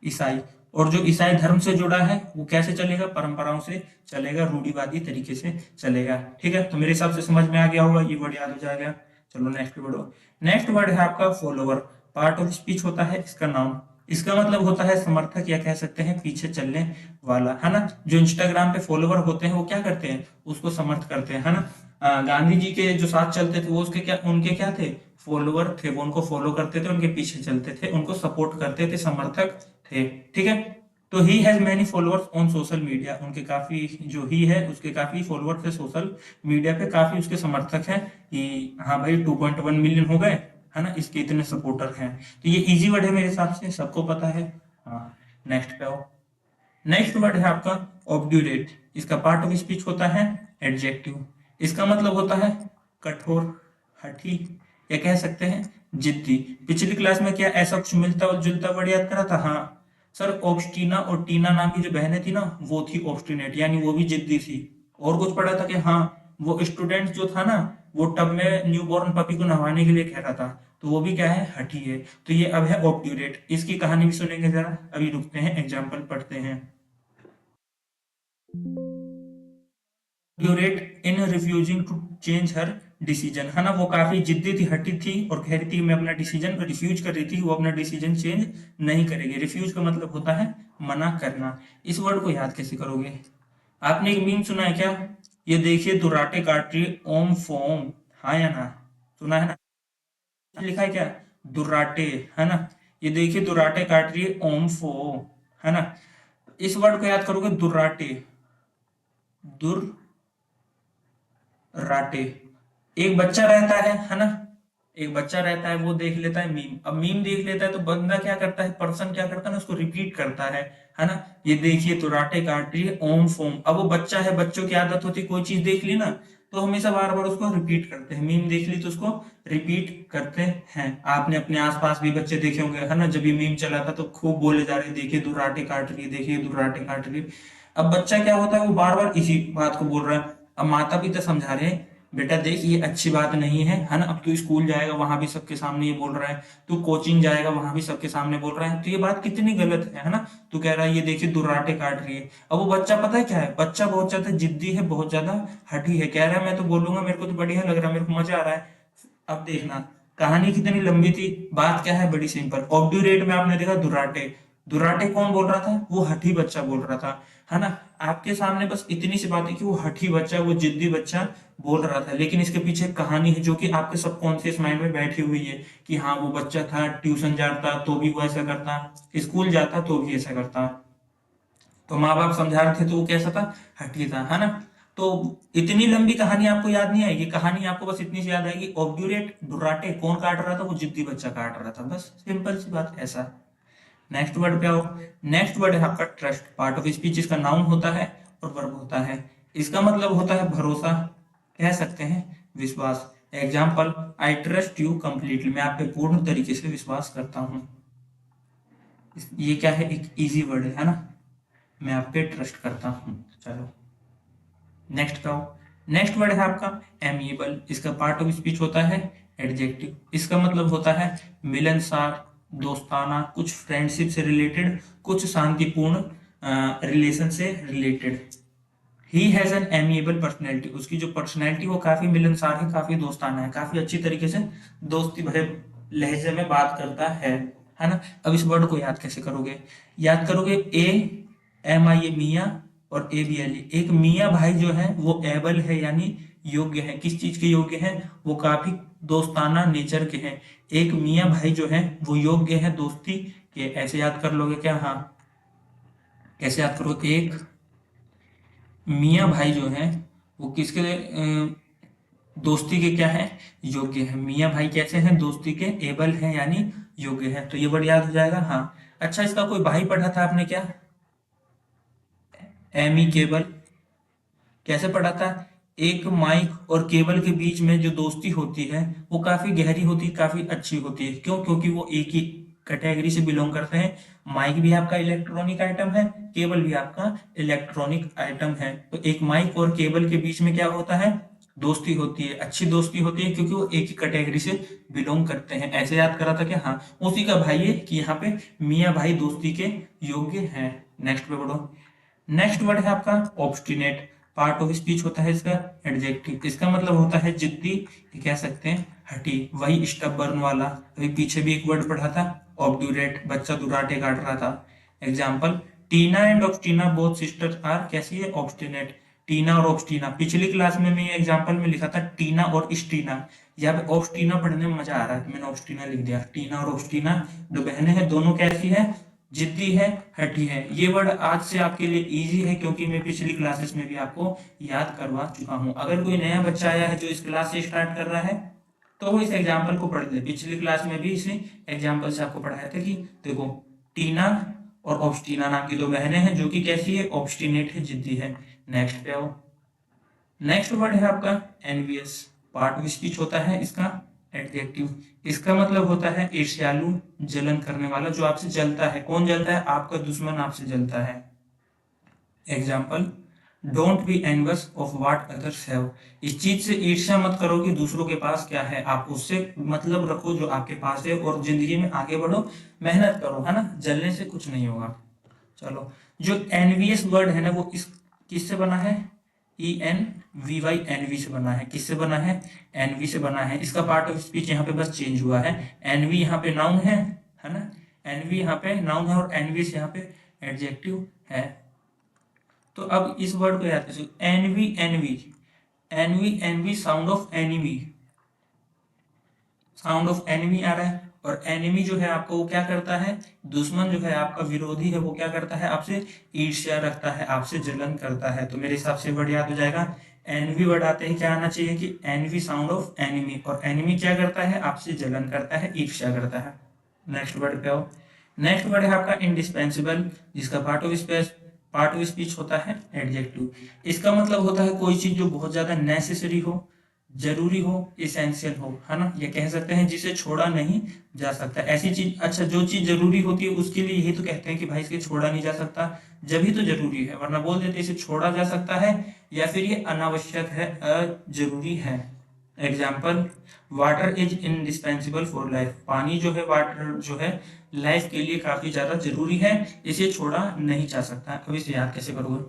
ईसाई। और जो ईसाई धर्म से जुड़ा है वो कैसे चलेगा? परंपराओं से चलेगा, रूढ़िवादी तरीके से चलेगा। ठीक है, तो मेरे हिसाब से समझ में आ गया होगा, ये वर्ड याद हो जाएगा। चलो नेक्स्ट वर्ड। नेक्स्ट वर्ड है आपका फॉलोवर। पार्ट ऑफ स्पीच होता है इसका नाउन। इसका मतलब होता है समर्थक, या कह सकते हैं पीछे चलने वाला, है ना। जो इंस्टाग्राम पे फॉलोवर होते हैं वो क्या करते हैं? उसको समर्थ करते हैं, है ना। गांधी जी के जो साथ चलते थे वो उसके क्या, उनके क्या थे? फॉलोवर थे। वो उनको फॉलो करते थे, उनके पीछे चलते थे, उनको सपोर्ट करते थे, समर्थक थे। ठीक है, तो he has many followers on social media. उनके काफी, जो ही है उसके काफी फॉलोअर्स है सोशल मीडिया पे, काफी उसके समर्थक हैं कि हाँ भाई 2.1 मिलियन हो गए, है ना, इसके इतने सपोर्टर हैं। तो ये इजी वर्ड है मेरे हिसाब से, सबको पता है। हाँ, नेक्स्ट पे आओ। नेक्स्ट वर्ड है आपका ऑब्ड्यूरेट। इसका पार्ट ऑफ स्पीच होता है एडजेक्टिव। इसका मतलब होता है कठोर, हठी, या कह सकते हैं जिद्दी। पिछली क्लास में क्या ऐसा कुछ मिलता जुलता वर्ड याद करा था? हाँ सर, ऑब्स्टीना और टीना नाम की जो बहनें थी ना, वो थी ऑब्स्टिनेट, यानी वो भी जिद्दी थी। और कुछ पढ़ा था कि हाँ, वो स्टूडेंट जो था ना, वो टब में न्यूबॉर्न पपी को नहवाने के लिए कह रहा था, तो वो भी क्या है? हठी है। तो ये अब है ऑब्ड्यूरेट। इसकी कहानी भी सुनेंगे जरा, अभी रुकते हैं, एग्जाम्पल पढ़ते हैं। Obdurate in refusing to change her decision, है ना। वो काफी जिद्दी थी, हटी थी, और कह रही थी मैं अपना डिसीजन रिफ्यूज कर रही थी, वो अपना डिसीजन चेंज नहीं करेगी। रिफ्यूज का मतलब होता है मना करना। इस वर्ड को याद कैसे करोगे? आपने एक मीम सुना है क्या? ये देखिए दुर्राटे काट रही है ओम फोम, हाँ या ना? सुना है ना? लिखा है क्या? दुर्राटे, है ना। ये देखिए दुर्राटे काट रही है ओम फो, है ना। इस वर्ड को याद करोगे, दुर्राटे, राटे। एक बच्चा रहता है ना, एक बच्चा रहता है, वो देख लेता है मीम। अब मीम देख लेता है तो बंदा क्या करता है, पर्सन क्या करता है ना, उसको रिपीट करता है ना। ये देखिए तो राटे काट रही है ओम फोम। अब वो बच्चा है, बच्चों की आदत होती है, कोई चीज देख ली ना तो हमेशा बार बार उसको रिपीट करते हैं। मीम देख ली तो उसको रिपीट करते हैं। आपने अपने आसपास भी बच्चे देखे होंगे, है ना, जब ये मीम चला था तो खूब बोले जा रहे, देखिए दुर्राटे काट रही है, देखिए दुर्राटे काट रही है। अब बच्चा क्या होता है, वो बार बार इसी बात को बोल रहा है। अब माता पिता समझा रहे हैं, बेटा देख ये अच्छी बात नहीं है ना। अब तू स्कूल जाएगा वहां भी सबके सामने ये बोल रहा है, तू कोचिंग जाएगा वहां भी सबके सामने बोल रहा है, तो ये बात कितनी गलत है ना। तू कह रहा है ये देखिए दुर्राटे काट रही है। अब वो बच्चा पता है क्या है, बच्चा बहुत ज्यादा जिद्दी है, बहुत ज्यादा हठी है, कह रहा है मैं तो बोलूंगा, मेरे को तो बढ़िया लग रहा है, मेरे को मजा आ रहा है। अब देखना, कहानी कितनी लंबी थी, बात क्या है, बड़ी सिंपल। ऑब्ड्यूरेट में आपने देखा दुर्राटे, दुर्राटे कौन बोल रहा था? वो हठी बच्चा बोल रहा था, है ना। आपके सामने बस इतनी सी बात है कि वो हठी बच्चा, वो जिद्दी बच्चा बोल रहा था, लेकिन इसके पीछे एक कहानी है जो कि आपके सबकॉन्शियस माइंड में बैठी हुई है कि हाँ वो बच्चा था, ट्यूशन जाता तो भी वो ऐसा करता, स्कूल जाता तो भी ऐसा करता। तो माँ बाप समझा रहे थे तो वो कैसा था, हठी था, है ना। तो इतनी लंबी कहानी आपको याद नहीं आएगी, कहानी आपको बस इतनी सी याद आएगी, ऑब्ड्यूरेट दुर्राटे कौन काट रहा था? वो जिद्दी बच्चा काट रहा था, बस सिंपल सी बात ऐसा। नेक्स्ट वर्ड पे आओ। नेक्स्ट वर्ड है आपका ट्रस्ट। पार्ट ऑफ स्पीच इसका नाउन होता है और वर्ब होता है। इसका मतलब होता है भरोसा, कह सकते हैं विश्वास। Example, I trust you completely, मैं आप पे पूर्ण तरीके से विश्वास करता हूँ। ये क्या है, एक इजी वर्ड है ना, मैं आप पे ट्रस्ट करता हूँ। चलो नेक्स्ट का। नेक्स्ट वर्ड है आपका एमिएबल। इसका पार्ट ऑफ स्पीच होता है एडजेक्टिव। इसका मतलब होता है मिलनसार, दोस्ताना, कुछ फ्रेंडशिप से रिलेटेड, कुछ शांतिपूर्ण रिलेशन से related. He has an amiable personality. उसकी जो पर्सनैलिटी वो काफी मिलनसार है, काफी दोस्ताना है, काफी अच्छी तरीके से दोस्ती भरे लहजे में बात करता है ना। अब इस वर्ड को याद कैसे करोगे? याद करोगे, ए एम आई ए मियाँ, और ए बी एल। एक मियाँ भाई जो है वो एबल है, यानी योग्य है। किस चीज के योग्य है? वो काफी दोस्ताना नेचर के हैं। एक मियाँ भाई जो है वो योग्य है दोस्ती के। ऐसे याद कर लोगे क्या? हाँ, कैसे याद करोगे? एक मियाँ भाई जो है वो किसके दोस्ती के क्या है? योग्य है। मियाँ भाई कैसे हैं? दोस्ती के एबल हैं, यानी योग्य है। तो ये वर्ड याद हो जाएगा। हाँ, अच्छा, इसका कोई भाई पढ़ा था आपने क्या? एमिकेबल कैसे पढ़ा था? एक माइक और केबल के बीच में जो दोस्ती होती है वो काफी गहरी होती है, काफी अच्छी होती है। क्यों? क्योंकि वो एक ही कैटेगरी से बिलोंग करते हैं। माइक भी आपका इलेक्ट्रॉनिक आइटम है, केबल भी आपका इलेक्ट्रॉनिक आइटम है। तो एक माइक और केबल के बीच में क्या होता है? दोस्ती होती है, अच्छी दोस्ती होती है, क्योंकि वो एक ही कैटेगरी से बिलोंग करते हैं। ऐसे याद करा था क्या? हाँ, उसी का भाई है कि यहाँ पे मियाँ भाई दोस्ती के योग्य हैं। नेक्स्ट पे बढ़ो। नेक्स्ट वर्ड है आपका ऑब्स्टिनेट। पार्ट ऑफ स्पीच होता है इसका एडजेक्टिव। इसका मतलब होता है जिद्दी, ये कह सकते हैं हठी। वही स्टबर्न वाला, अभी पीछे भी एक वर्ड पढ़ा था ऑब्ड्यूरेट, बच्चा दुराटे काट रहा था। Example, Tina and Obstina both sisters are, कैसी है? ऑब्स्टिनेट। टीना और ऑब्स्टीना, पिछली क्लास में मैं एग्जाम्पल में लिखा था टीना और स्टीना, यहाँ पे ऑब्स्टीना पढ़ने में मजा आ रहा है तो मैंने ऑब्स्टीना लिख दिया। टीना और ऑब्स्टीना जो बहनें हैं दोनों कैसी है? जिद्दी है, हठी है। ये वर्ड आज से आपके लिए इजी है क्योंकि मैं पिछली क्लासेस में भी आपको याद करवा चुका हूं। अगर कोई नया बच्चा आया है जो इस क्लास से स्टार्ट कर रहा है तो वो इस एग्जाम्पल को पढ़ ले। पिछली क्लास में भी इसी एग्जाम्पल से आपको पढ़ाया था कि देखो, टीना और ऑब्स्टीना नाम की दो बहनें हैं जो कि कैसी है? ऑब्स्टिनेट है, जिद्दी है। नेक्स्ट पे आओ। नेक्स्ट वर्ड है आपका एनवियस। पार्ट ऑफ स्पीच होता है इसका एडजेक्टिव। इसका मतलब होता है ईर्ष्यालु, जलन करने वाला, जो आपसे जलता है। कौन जलता है? आपका दुश्मन आपसे जलता है। Example, don't be envious of what others have. इस चीज से ईर्ष्या मत करो कि दूसरों के पास क्या है, आप उससे मतलब रखो जो आपके पास है और जिंदगी में आगे बढ़ो, मेहनत करो, है ना? जलने से कुछ नहीं होगा। चलो, जो एनवीएस वर्ड है ना वो इस किससे बना है? ENVY, एनवी से बना है। किससे बना है? एनवी से बना है। इसका पार्ट ऑफ स्पीच यहाँ पे बस चेंज हुआ है। एनवी यहाँ पे नाउन है ना? एनवी यहाँ पे नाउन है और एनवी यहाँ पे एडजेक्टिव है। तो अब इस वर्ड को याद करो, envy envy envy envy, sound of enemy, sound of enemy आ रहा है। और एनिमी जो है आपको वो क्या करता है? दुश्मन जो है आपका विरोधी है वो क्या करता है? आपसे ईर्ष्या रखता है, आपसे जलन करता है। तो मेरे हिसाब से वर्ड याद हो जाएगा। एनवी वर्ड आते ही क्या आना चाहिए कि एनवी, साउंड ऑफ एनिमी। और एनिमी क्या करता है? आपसे जलन करता है, ईर्ष्या करता है। नेक्स्ट वर्ड पे आओ। नेक्स्ट वर्ड है आपका इंडिस्पेंसिबल, जिसका पार्ट ऑफ स्पीच होता है एडजेक्टिव। इसका मतलब होता है कोई चीज जो बहुत ज्यादा नेसेसरी हो, जरूरी हो, इसेंशियल हो, है ना? ये कह सकते हैं जिसे छोड़ा नहीं जा सकता। ऐसी चीज, अच्छा, जो चीज जरूरी होती है उसके लिए यही तो कहते हैं कि भाई इसके छोड़ा नहीं जा सकता, जब ही तो जरूरी है, वरना बोल देते इसे छोड़ा जा सकता है या फिर ये अनावश्यक है, अजरूरी है। Example, water is indispensable for life. पानी जो है, वाटर जो है लाइफ के लिए काफी ज्यादा जरूरी है, इसे छोड़ा नहीं जा सकता। अब इसे याद कैसे करोगे?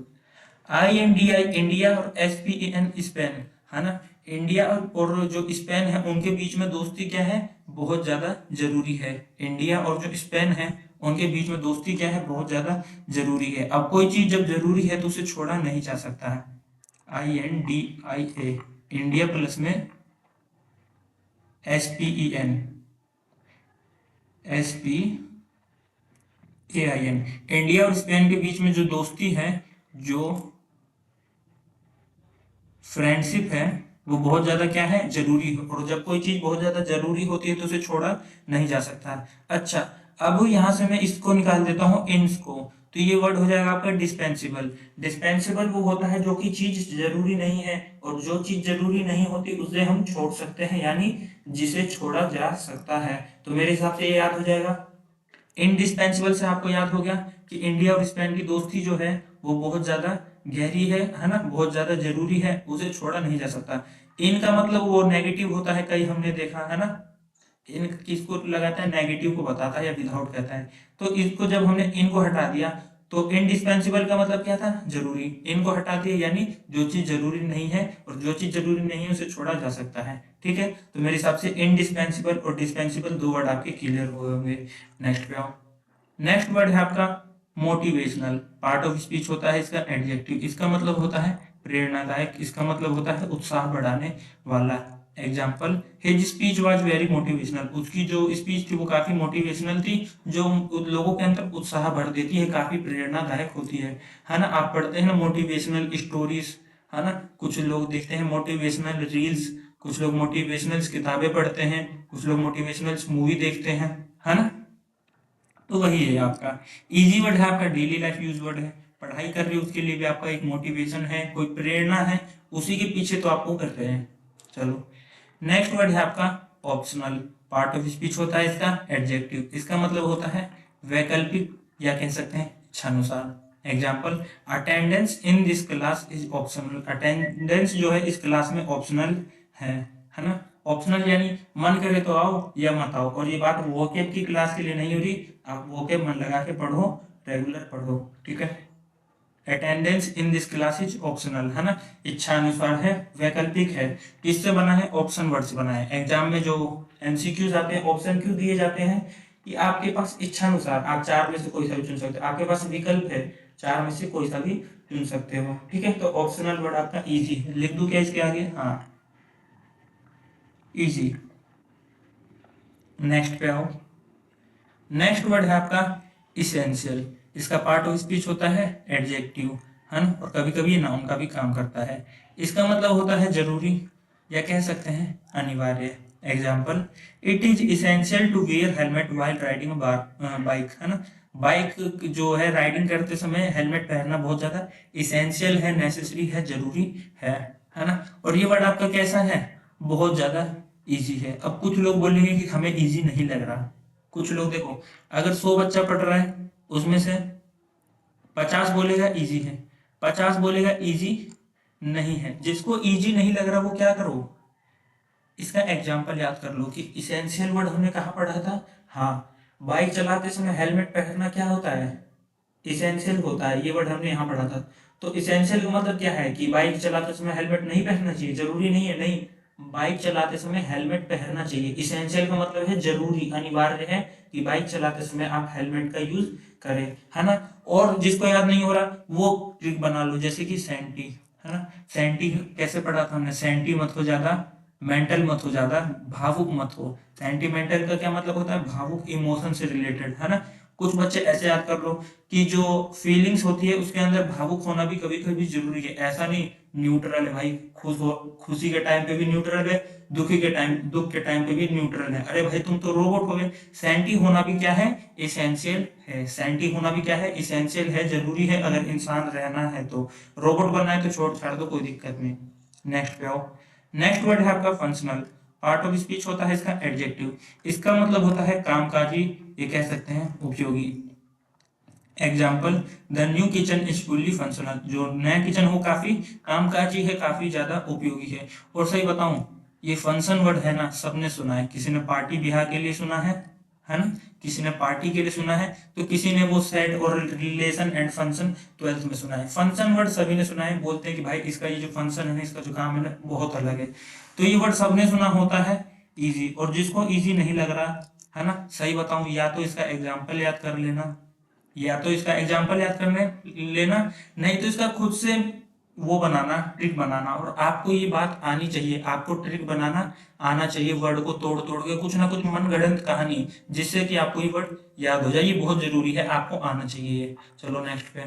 INDI इंडिया और SPEN स्पेन, है ना? इंडिया और जो स्पेन है उनके बीच में दोस्ती क्या है? बहुत ज्यादा जरूरी है। इंडिया और जो स्पेन है उनके बीच में दोस्ती क्या है? बहुत ज्यादा जरूरी है। अब कोई चीज जब जरूरी है तो उसे छोड़ा नहीं जा सकता है। INDIA, इंडिया प्लस में SPEN, SPAIN, इंडिया और स्पेन के बीच में जो दोस्ती है, जो फ्रेंडशिप है, वो बहुत ज्यादा क्या है? जरूरी है। और जब कोई चीज बहुत ज्यादा जरूरी होती है तो उसे छोड़ा नहीं जा सकता है। अच्छा, अब यहां से मैं इसको निकाल देता हूं, इन्स को। तो ये वर्ड हो जाएगा आपका डिस्पेंसिबल। डिस्पेंसिबल वो होता है जो कि चीज जरूरी नहीं है, और जो चीज जरूरी नहीं होती उसे हम छोड़ सकते हैं, यानी जिसे छोड़ा जा सकता है। तो मेरे हिसाब से ये याद हो जाएगा। इंडिस्पेंसिबल से आपको याद हो गया कि इंडिया और स्पेन की दोस्ती जो है वो बहुत ज्यादा गहरी है ना? बहुत ज्यादा जरूरी है, उसे छोड़ा नहीं जा सकता। इनका मतलब वो नेगेटिव होता है, कई हमने देखा है ना? इन किसको लगाता है? नेगेटिव को बताता है या विदाउट कहता है। तो इसको जब हमने इनको हटा दिया तो इनडिस्पेंसिबल का मतलब क्या था? जरूरी। इनको हटा दिया यानी जो चीज जरूरी नहीं है, और जो चीज जरूरी नहीं है उसे छोड़ा जा सकता है। ठीक है, तो मेरे हिसाब से इनडिस्पेंसिबल और डिस्पेंसिबल दो वर्ड आपके क्लियर हुए होंगे। नेक्स्ट पे आओ। नेक्स्ट वर्ड है आपका मोटिवेशनल। पार्ट ऑफ स्पीच होता है इसका एडजेक्टिव। इसका मतलब होता है प्रेरणादायक, इसका मतलब होता है उत्साह बढ़ाने वाला। Example, his speech was very motivational. उसकी जो स्पीच थी वो काफी मोटिवेशनल थी, जो लोगों के अंदर उत्साह भर देती है, काफी प्रेरणादायक होती है ना? आप पढ़ते हैं ना मोटिवेशनल स्टोरीज, है ना? कुछ लोग देखते हैं मोटिवेशनल रील्स, कुछ लोग मोटिवेशनल किताबें पढ़ते हैं, कुछ लोग मोटिवेशनल मूवी देखते हैं, है ना? तो वही है आपका इजी वर्ड है, आपका डेली लाइफ यूज वर्ड है। पढ़ाई कर रहे हो उसके लिए भी आपका एक मोटिवेशन है, कोई प्रेरणा है, उसी के पीछे तो आपको कर रहे हैं। चलो नेक्स्ट वर्ड है आपका ऑप्शनल। पार्ट ऑफ स्पीच होता है इसका एडजेक्टिव। इसका मतलब होता है वैकल्पिक या कह सकते हैं इच्छानुसार। Example, attendance in this class is optional. Attendance जो है इस क्लास में ऑप्शनल है ना। ऑप्शनल यानी मन करे तो आओ या मत आओ। और ये बात वोकेब की क्लास के लिए नहीं हो रही, आप वोकेब मन लगा के पढ़ो, रेगुलर पढ़ो, ठीक है। Attendance in this class is optional है ना, इच्छा अनुसार है, वैकल्पिक है। किससे बना है? ऑप्शन वर्ड से बना है। एग्जाम में जो एमसीक्यूज आते हैं, ऑप्शन क्यों दिए जाते हैं? कि आपके पास इच्छा अनुसार आप चार में से कोई सा भी चुन सकते हो, आपके पास विकल्प है, चार में से कोई सा भी चुन सकते हो, ठीक है। तो ऑप्शनल वर्ड आपका इजी है। लिख दूं क्या इसके आगे? हाँ, इजी। नेक्स्ट पे आओ। नेक्स्ट वर्ड है आपका इसेंशियल। इसका पार्ट ऑफ स्पीच होता है एडजेक्टिव, है ना, और कभी कभी नाउन का भी काम करता है। इसका मतलब होता है जरूरी या कह सकते हैं अनिवार्य। Example, it is essential to wear helmet while riding bike, है ना। बाइक जो है राइडिंग करते समय हेलमेट पहनना बहुत ज्यादा इसेंशियल है, नेसेसरी है, जरूरी है ना। और ये वर्ड आपका कैसा है? बहुत ज्यादा इजी है। अब कुछ लोग बोलेंगे कि हमें इजी नहीं लग रहा। कुछ लोग देखो, अगर 100 बच्चा पढ़ रहा है उसमें से 50 बोलेगा इजी है, 50 बोलेगा इजी नहीं है। जिसको इजी नहीं लग रहा वो क्या करो, इसका एग्जाम्पल याद कर लो कि इसेंशियल वर्ड हमने कहाँ पढ़ा था। हाँ, बाइक चलाते समय हेलमेट पहनना क्या होता है? इसेंशियल होता है। ये वर्ड हमने यहाँ पढ़ा था। तो इसेंशियल का मतलब क्या है? कि बाइक चलाते समय हेलमेट नहीं पहनना चाहिए, जरूरी नहीं है, नहीं, बाइक चलाते समय हेलमेट पहनना चाहिए। इसेंशियल का मतलब है जरूरी, अनिवार्य है कि बाइक चलाते समय आप हेलमेट का यूज करें, है ना। और जिसको याद नहीं हो रहा वो ट्रिक बना लो, जैसे कि सेंटी, है ना। सेंटी कैसे पढ़ा था हमने? सेंटी मत हो ज्यादा, मेंटल मत हो ज्यादा, भावुक मत हो। सेंटिमेंटल का क्या मतलब होता है? भावुक, इमोशन से रिलेटेड, है ना। कुछ बच्चे ऐसे याद कर लो कि जो फीलिंग्स होती है उसके अंदर भावुक होना भी कभी कभी जरूरी है। ऐसा नहीं न्यूट्रल है भाई, खुशी के टाइम पे भी न्यूट्रल है, दुख के टाइम पे भी न्यूट्रल है। अरे भाई तुम तो रोबोट हो गए। सैंटी होना भी क्या है? इसेंशियल है। सैंटी होना भी क्या है? इसेंशियल है, जरूरी है अगर इंसान रहना है तो। रोबोट बनना है तो छोड़ छाड़ दो, कोई दिक्कत नहीं। नेक्स्ट पे आओ। नेक्स्ट वर्ड है आपका फंक्शनल। पार्ट ऑफ स्पीच होता है इसका एडजेक्टिव। इसका मतलब होता है कामकाजी, ये कह सकते हैं उपयोगी। Example, the new kitchen is fully functional. जो नया किचन हो काफी कामकाजी है, काफी ज्यादा उपयोगी है। और सही बताऊं, ये फंक्शन वर्ड है ना, सबने सुना है। किसी ने पार्टी ब्याह के लिए सुना है ना, किसी ने पार्टी के लिए सुना है, तो किसी ने वो सेट और रिलेशन एंड फंक्शन 12th में सुना है। फंक्शन वर्ड सभी ने सुना है। बोलते हैं कि भाई इसका ये जो फंक्शन है, इसका जो काम है ना, बहुत अलग है। तो ये वर्ड सबने सुना होता है इजी। और जिसको इजी नहीं लग रहा, है ना, सही बताऊं, या तो इसका एग्जाम्पल याद कर लेना, या तो इसका एग्जाम्पल याद करने लेना, नहीं तो इसका खुद से वो बनाना, ट्रिक बनाना। और आपको ये बात आनी चाहिए, आपको ट्रिक बनाना आना चाहिए, वर्ड को तोड़ तोड़ के कुछ ना कुछ मनगढ़ंत कहानी, जिससे कि आपको ये वर्ड याद हो जाए। ये बहुत जरूरी है, आपको आना चाहिए। चलो नेक्स्ट पे।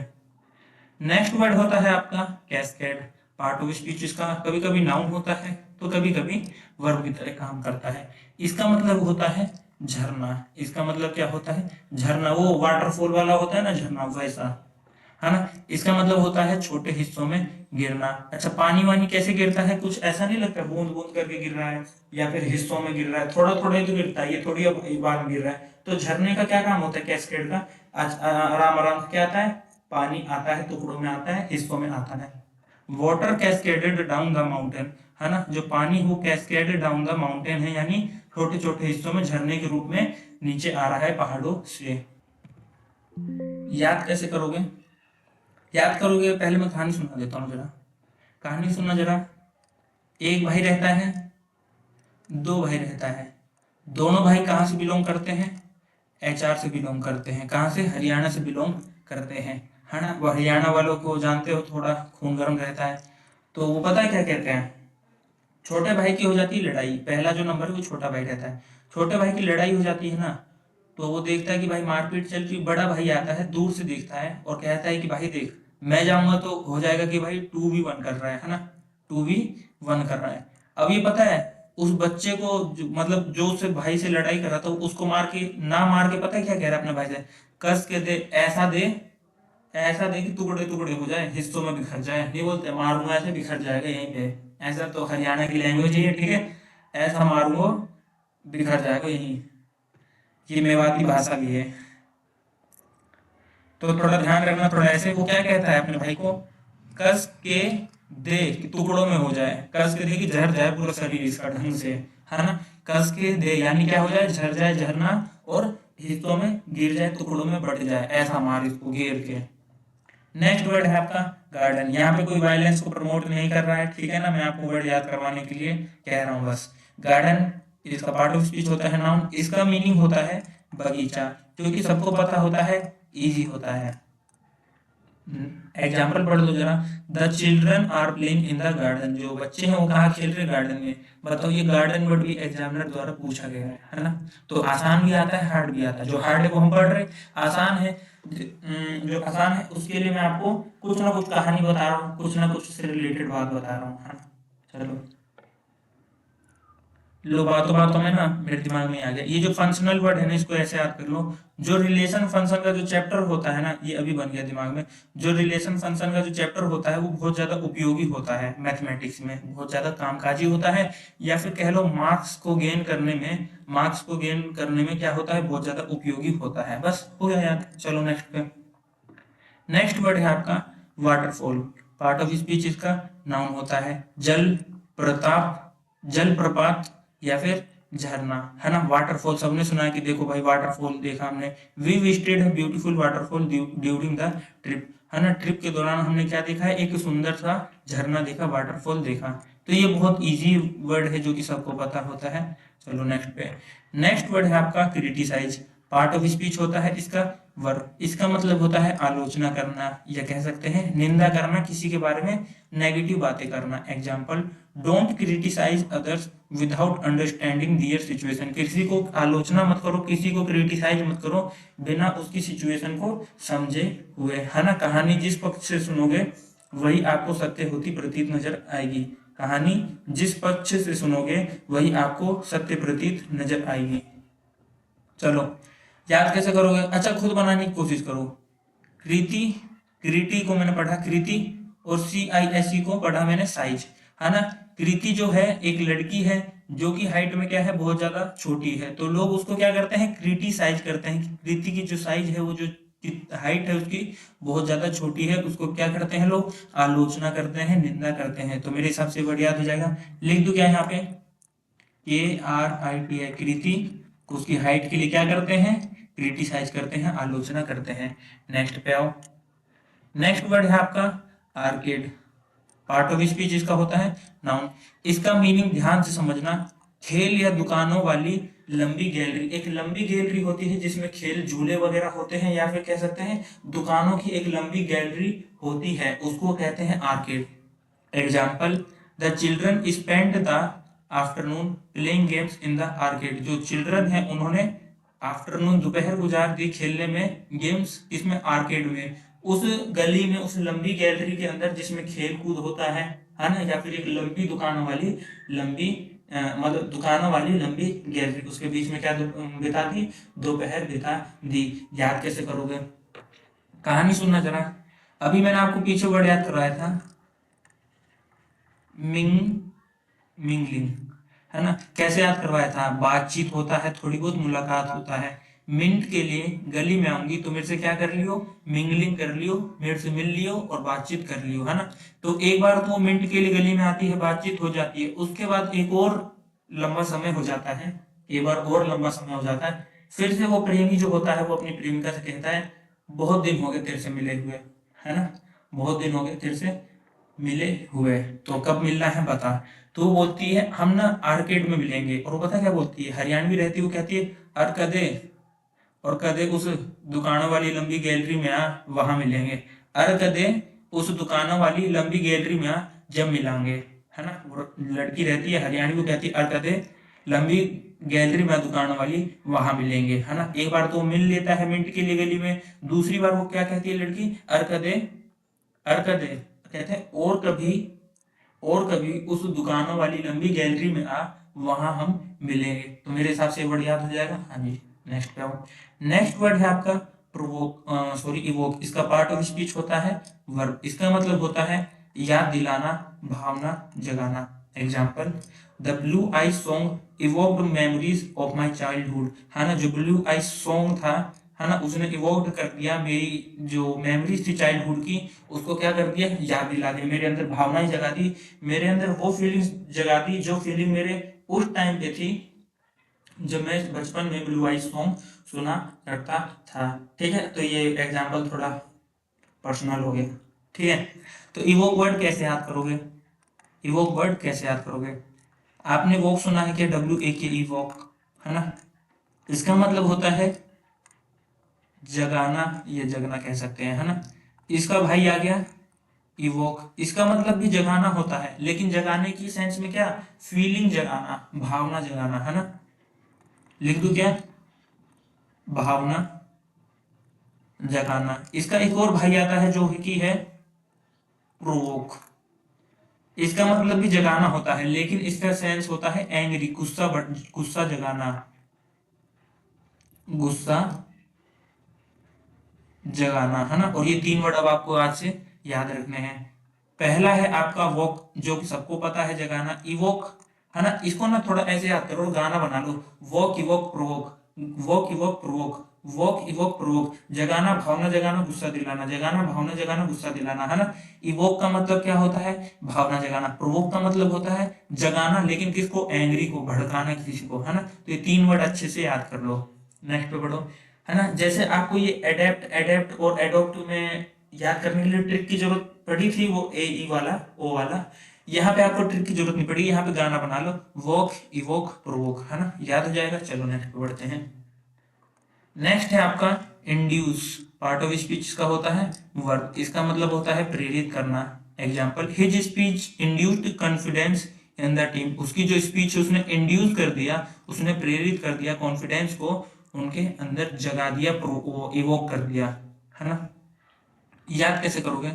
नेक्स्ट वर्ड होता है आपका कैस्केड। पार्ट ऑफ स्पीच इसका कभी कभी नाउन होता है तो कभी कभी वर्ब की तरह काम करता है। इसका मतलब होता है झरना। इसका मतलब क्या होता है? झरना, वो वाटरफॉल वाला होता है ना झरना, वैसा, है ना। इसका मतलब होता है छोटे हिस्सों में गिरना। अच्छा, पानी वानी कैसे गिरता है? कुछ ऐसा नहीं लगता बूंद बूंद करके गिर रहा है या फिर हिस्सों में गिर रहा है, थोड़ा थोड़ा ही तो गिरता है, ये थोड़ी अब एक बार में गिर रहा है। तो झरने का क्या काम होता है कैस्केड का? आराम आराम से क्या आता है? पानी आता है, टुकड़ों में आता है, हिस्सों में आता है। Water cascaded down the mountain, है ना। जो पानी वो कैस्केडेड डाउन द माउंटेन है, यानी छोटे छोटे हिस्सों में झरने के रूप में नीचे आ रहा है पहाड़ों से। याद कैसे करोगे? याद करोगे, पहले मैं कहानी सुना देता हूँ जरा। कहानी सुनना जरा। एक भाई रहता है, दो भाई रहता है। दोनों भाई कहाँ से बिलोंग करते हैं? एचआर से बिलोंग करते हैं। कहाँ से? हरियाणा से बिलोंग करते हैं, है ना। वो हरियाणा वालों को जानते हो, थोड़ा खून गर्म रहता है। तो वो पता है क्या कहते हैं? छोटे भाई की हो जाती है लड़ाई, पहला जो नंबर है वो छोटा भाई रहता है। छोटे भाई की लड़ाई हो जाती है ना, तो वो देखता है कि भाई मारपीट चल रही। बड़ा भाई आता है, दूर से देखता है और कहता है कि भाई देख, मैं जाऊंगा तो हो जाएगा कि भाई 2v1 कर रहा है ना, 2v1 कर रहा है। अब ये पता है उस बच्चे को मतलब जो उससे भाई से लड़ाई कर रहा था, उसको मार के ना मार के पता है क्या कह रहा है अपने भाई से? कस के दे, ऐसा दे, ऐसा नहीं कि टुकड़े टुकड़े हो जाए, हिस्सों में बिखर जाए, नहीं बोलते मारूंगा ऐसे बिखर जाएगा यहीं पे, ऐसा तो हरियाणा की लैंग्वेज है, ठीक है, ऐसा मारूंगा बिखर जाएगा यहीं, ये मेवाती भाषा भी है। तो थोड़ा ध्यान रखना, थोड़ा ऐसे वो क्या कहता है अपने भाई को, कस के दे कि टुकड़ों में हो जाए, कस के दे कि झर जाए पूरा शरीर इसका ढंग से, है ना, कस के दे यानी क्या हो जाए, झर जाए झरना, और हिस्सों में गिर जाए, टुकड़ों में बढ़ जाए, ऐसा मार इसको घेर के। नेक्स्ट वर्ड है आपका गार्डन। यहाँ पे कोई वायलेंस को प्रमोट नहीं कर रहा है, ठीक है ना, मैं आपको वर्ड याद करवाने के लिए कह रहा हूँ बस। गार्डन इसका पार्ट ऑफ स्पीच होता है नाउन, इसका मीनिंग होता है बगीचा, क्योंकि सबको पता होता है, इजी होता है। एग्जाम्पल पढ़ लो जरा, the children are playing in the garden, जो बच्चे हैं वो कहाँ खेल रहे, गार्डन में। बताओ, ये गार्डन वर्ड भी एग्जामिनर द्वारा पूछा गया है ना। तो आसान भी आता है, हार्ड भी आता है, जो हार्ड है वो हम पढ़ रहे, आसान है जो आसान है उसके लिए मैं आपको कुछ ना कुछ कहानी बता रहा हूँ, कुछ ना कुछ से रिलेटेड बात बता रहा हूँ, है ना। चलो, लो बातों बातों में ना मेरे दिमाग में आ गया, ये जो फंक्शनल वर्ड है ना, इसको ऐसे याद कर लो। जो रिलेशन फंक्शन का जो चैप्टर होता है ना, ये अभी बन गया दिमाग में, जो रिलेशन फंक्शन का जो चैप्टर होता है वो बहुत ज्यादा उपयोगी होता है, मैथमेटिक्स में बहुत ज्यादा कामकाजी होता है, या फिर कह लो मार्क्स को गेन करने में क्या होता है, बहुत ज्यादा उपयोगी होता है। बस हो गया याद, चलो नेक्स्ट पे। नेक्स्ट वर्ड है आपका वाटरफॉल। पार्ट ऑफ स्पीच इसका नाउन होता है, जल प्रपात या फिर झरना, है ना। वाटरफॉल सबने सुना है कि देखो भाई वाटरफॉल देखा हमने, we visited a beautiful waterfall during the trip, है ना। ट्रिप के दौरान हमने क्या देखा है, एक सुंदर सा झरना देखा, वाटरफॉल देखा। तो ये बहुत इजी वर्ड है जो कि सबको पता होता है। चलो नेक्स्ट पे। नेक्स्ट वर्ड है आपका क्रिटिसाइज। पार्ट ऑफ स्पीच होता है इसका वर्ब, इसका मतलब होता है आलोचना करना, या कह सकते हैं निंदा करना, किसी के बारे में नेगेटिव बातें करना। Example, don't criticise others without understanding their situation, किसी को आलोचना मत करो, किसी को क्रिटिसाइज मत करो बिना उसकी सिचुएशन को समझे हुए, है ना। कहानी जिस पक्ष से सुनोगे वही आपको सत्य होती प्रतीत नजर आएगी, कहानी जिस पक्ष से सुनोगे वही आपको सत्य प्रतीत नजर आएगी। चलो, याद कैसे करोगे, अच्छा खुद बनाने की कोशिश करो। कृति, कृति को मैंने पढ़ा कृति, और CISE को पढ़ा मैंने साइज, है ना। कृति जो है एक लड़की है जो कि हाइट में क्या है, बहुत ज्यादा छोटी है, तो लोग उसको क्या करते हैं, क्रिटिसाइज करते हैं कि कृति की जो साइज है, वो जो हाइट है उसकी बहुत ज्यादा छोटी है, उसको क्या करते हैं लोग, आलोचना करते हैं, निंदा करते हैं। तो मेरे हिसाब से वर्ड याद हो जाएगा, लिख दो क्या यहाँ पे, KRITI, कृति, उसकी हाइट के लिए क्या करते हैं, क्रिटिसाइज करते हैं, आलोचना करते हैं। नेक्स्ट पे आओ। नेक्स्ट वर्ड है आपका आर्केड। पार्ट ऑफ स्पीच इसका होता है नाउन, इसका मीनिंग ध्यान से समझना, खेल या दुकानों वाली लंबी गैलरी। एक लंबी गैलरी होती है जिसमें खेल झूले वगैरह होते हैं, या फिर कह सकते हैं दुकानों की एक लंबी गैलरी होती है, उसको कहते हैं arcade. Example, the children spend the afternoon playing games in the arcade, जो चिल्ड्रन है उन्होंने आफ्टरनून दोपहर गुजार दी खेलने में, गेम्स इसमें आर्केड में, उस गली में, उस लंबी गैलरी के अंदर जिसमें खेल कूद होता है ना, या फिर एक लंबी दुकानों वाली लंबी मतलब दुकानों वाली लंबी गैलरी, उसके बीच में क्या बिता दी, दोपहर बिता दी। याद कैसे करोगे, कहानी सुनना जरा। अभी मैंने आपको पीछे वर्ड याद करवाया था, मिंग मिंगलिंग, है ना। कैसे याद करवाया था, बातचीत होता है, थोड़ी बहुत मुलाकात होता है। मिंट के लिए गली में आऊंगी तो मेरे से क्या कर लियो, मिंगलिंग कर लियो, मेरे से मिल लियो और बातचीत कर लियो, है ना। तो एक बार तो मिंट के लिए गली में आती है, बातचीत हो जाती है, उसके बाद एक और लंबा समय हो जाता है, एक बार और लंबा समय हो जाता है, फिर से वो प्रेमी जो होता है वो अपनी प्रेमिका से कहता है, बहुत दिन हो गए तेरे से मिले हुए, है ना, बहुत दिन हो गए तेरे से मिले हुए, तो कब मिलना है बता। तो वो बोलती है हम ना आर्केड में मिलेंगे, और वो पता क्या बोलती है, हरियाणवी रहती है, वो कहती है अर कदे, और कदे उस दुकानों वाली लंबी गैलरी में आ, वहां मिलेंगे। अर कदे उस दुकानों वाली लंबी गैलरी में आ, जब मिलांगे, है ना। वो लड़की रहती है हरियाणवी, वो कहती है अर कदे लंबी गैलरी में दुकानों वाली, वहां मिलेंगे, है ना। एक बार तो वो मिल लेता है मिनट के लिए गली में, दूसरी बार वो क्या कहती है लड़की, अर कदे, अर कदे कहते हैं और कभी उस दुकानों वाली लंबी गैलरी में आ, वहां हम मिलेंगे। तो मेरे हिसाब से वर्ड याद हो जाएगा, हाँ जी। नेक्स्ट पे आओ। नेक्स्ट वर्ड है आपका प्रोवोक, सॉरी इवोक, इसका पार्ट ऑफ स्पीच होता है वर्ब। इसका मतलब होता है याद दिलाना, भावना जगाना। Example, the blue I song evoked memories of my childhood, है ना, जो ब्लू आई सॉन्ग था, है ना, उसने इवोक्ड कर दिया मेरी जो मेमोरीज थी चाइल्डहुड की, उसको क्या कर दिया, याद दिला दिया, मेरे अंदर भावनाएं जगा दी, मेरे अंदर वो फीलिंग्स जगा दी जो फीलिंग मेरे उस टाइम पे थी जब मैं बचपन में ब्लू आई सॉन्ग सुना करता था। ठीक है, तो ये एग्जाम्पल थोड़ा पर्सनल हो गया। ठीक है, तो इवोक वर्ड कैसे याद करोगे? इवोक वर्ड कैसे याद करोगे? आपने वोक सुना है कि WAKE वॉक, है ना, इसका मतलब होता है जगाना, ये जगना कह सकते हैं, है ना। इसका भाई आ गया इवोक, इसका मतलब भी जगाना होता है, लेकिन जगाने की सेंस में क्या, फीलिंग जगाना, भावना जगाना, है ना। लिख दूं क्या, भावना जगाना। इसका एक और भाई आता है जो कि है प्रोवोक, इसका मतलब भी जगाना होता है, लेकिन इसका सेंस होता है एंग्री, गुस्सा, गुस्सा जगाना, गुस्सा जगाना, है ना। और ये 3 वर्ड अब आपको आज से याद रखने हैं। पहला है आपका वॉक, जो कि सबको पता है जगाना, इवोक, है ना, इसको ना थोड़ा ऐसे याद करो, गाना बना लो, walk evoke provoke, walk evoke provoke, walk evoke provoke, जगाना भावना जगाना गुस्सा दिलाना, जगाना भावना जगाना गुस्सा दिलाना, है ना। इवोक का मतलब क्या होता है, भावना जगाना। प्रोवोक का मतलब होता है जगाना, लेकिन किसको, एंग्री को, भड़काना किसी को, है ना। तो ये 3 वर्ड अच्छे से याद कर लो। नेक्स्ट पे बढ़ो, है ना। जैसे आपको ये एडेप्ट, एडेप्ट और एडोप्ट में याद करने के लिए ट्रिक की जरूरत पड़ी थी, वो ए वाला, ओ वाला, यहाँ पे आपको ट्रिक की जरूरत नहीं पड़ी, यहाँ पे गाना बना लो, वॉक इवोक प्रोवोक, है ना, याद हो जाएगा। चलो नेक्स्ट पे बढ़ते हैं। नेक्स्ट है आपका इंड्यूस, पार्ट ऑफ स्पीच का होता है वर्ब, इसका मतलब होता है प्रेरित करना। Example, his speech induced confidence in the team, उसकी जो स्पीच है उसने इंड्यूस कर दिया, उसने प्रेरित कर दिया, कॉन्फिडेंस को उनके अंदर जगा दिया, इवोक कर दिया, है ना। याद कैसे करोगे?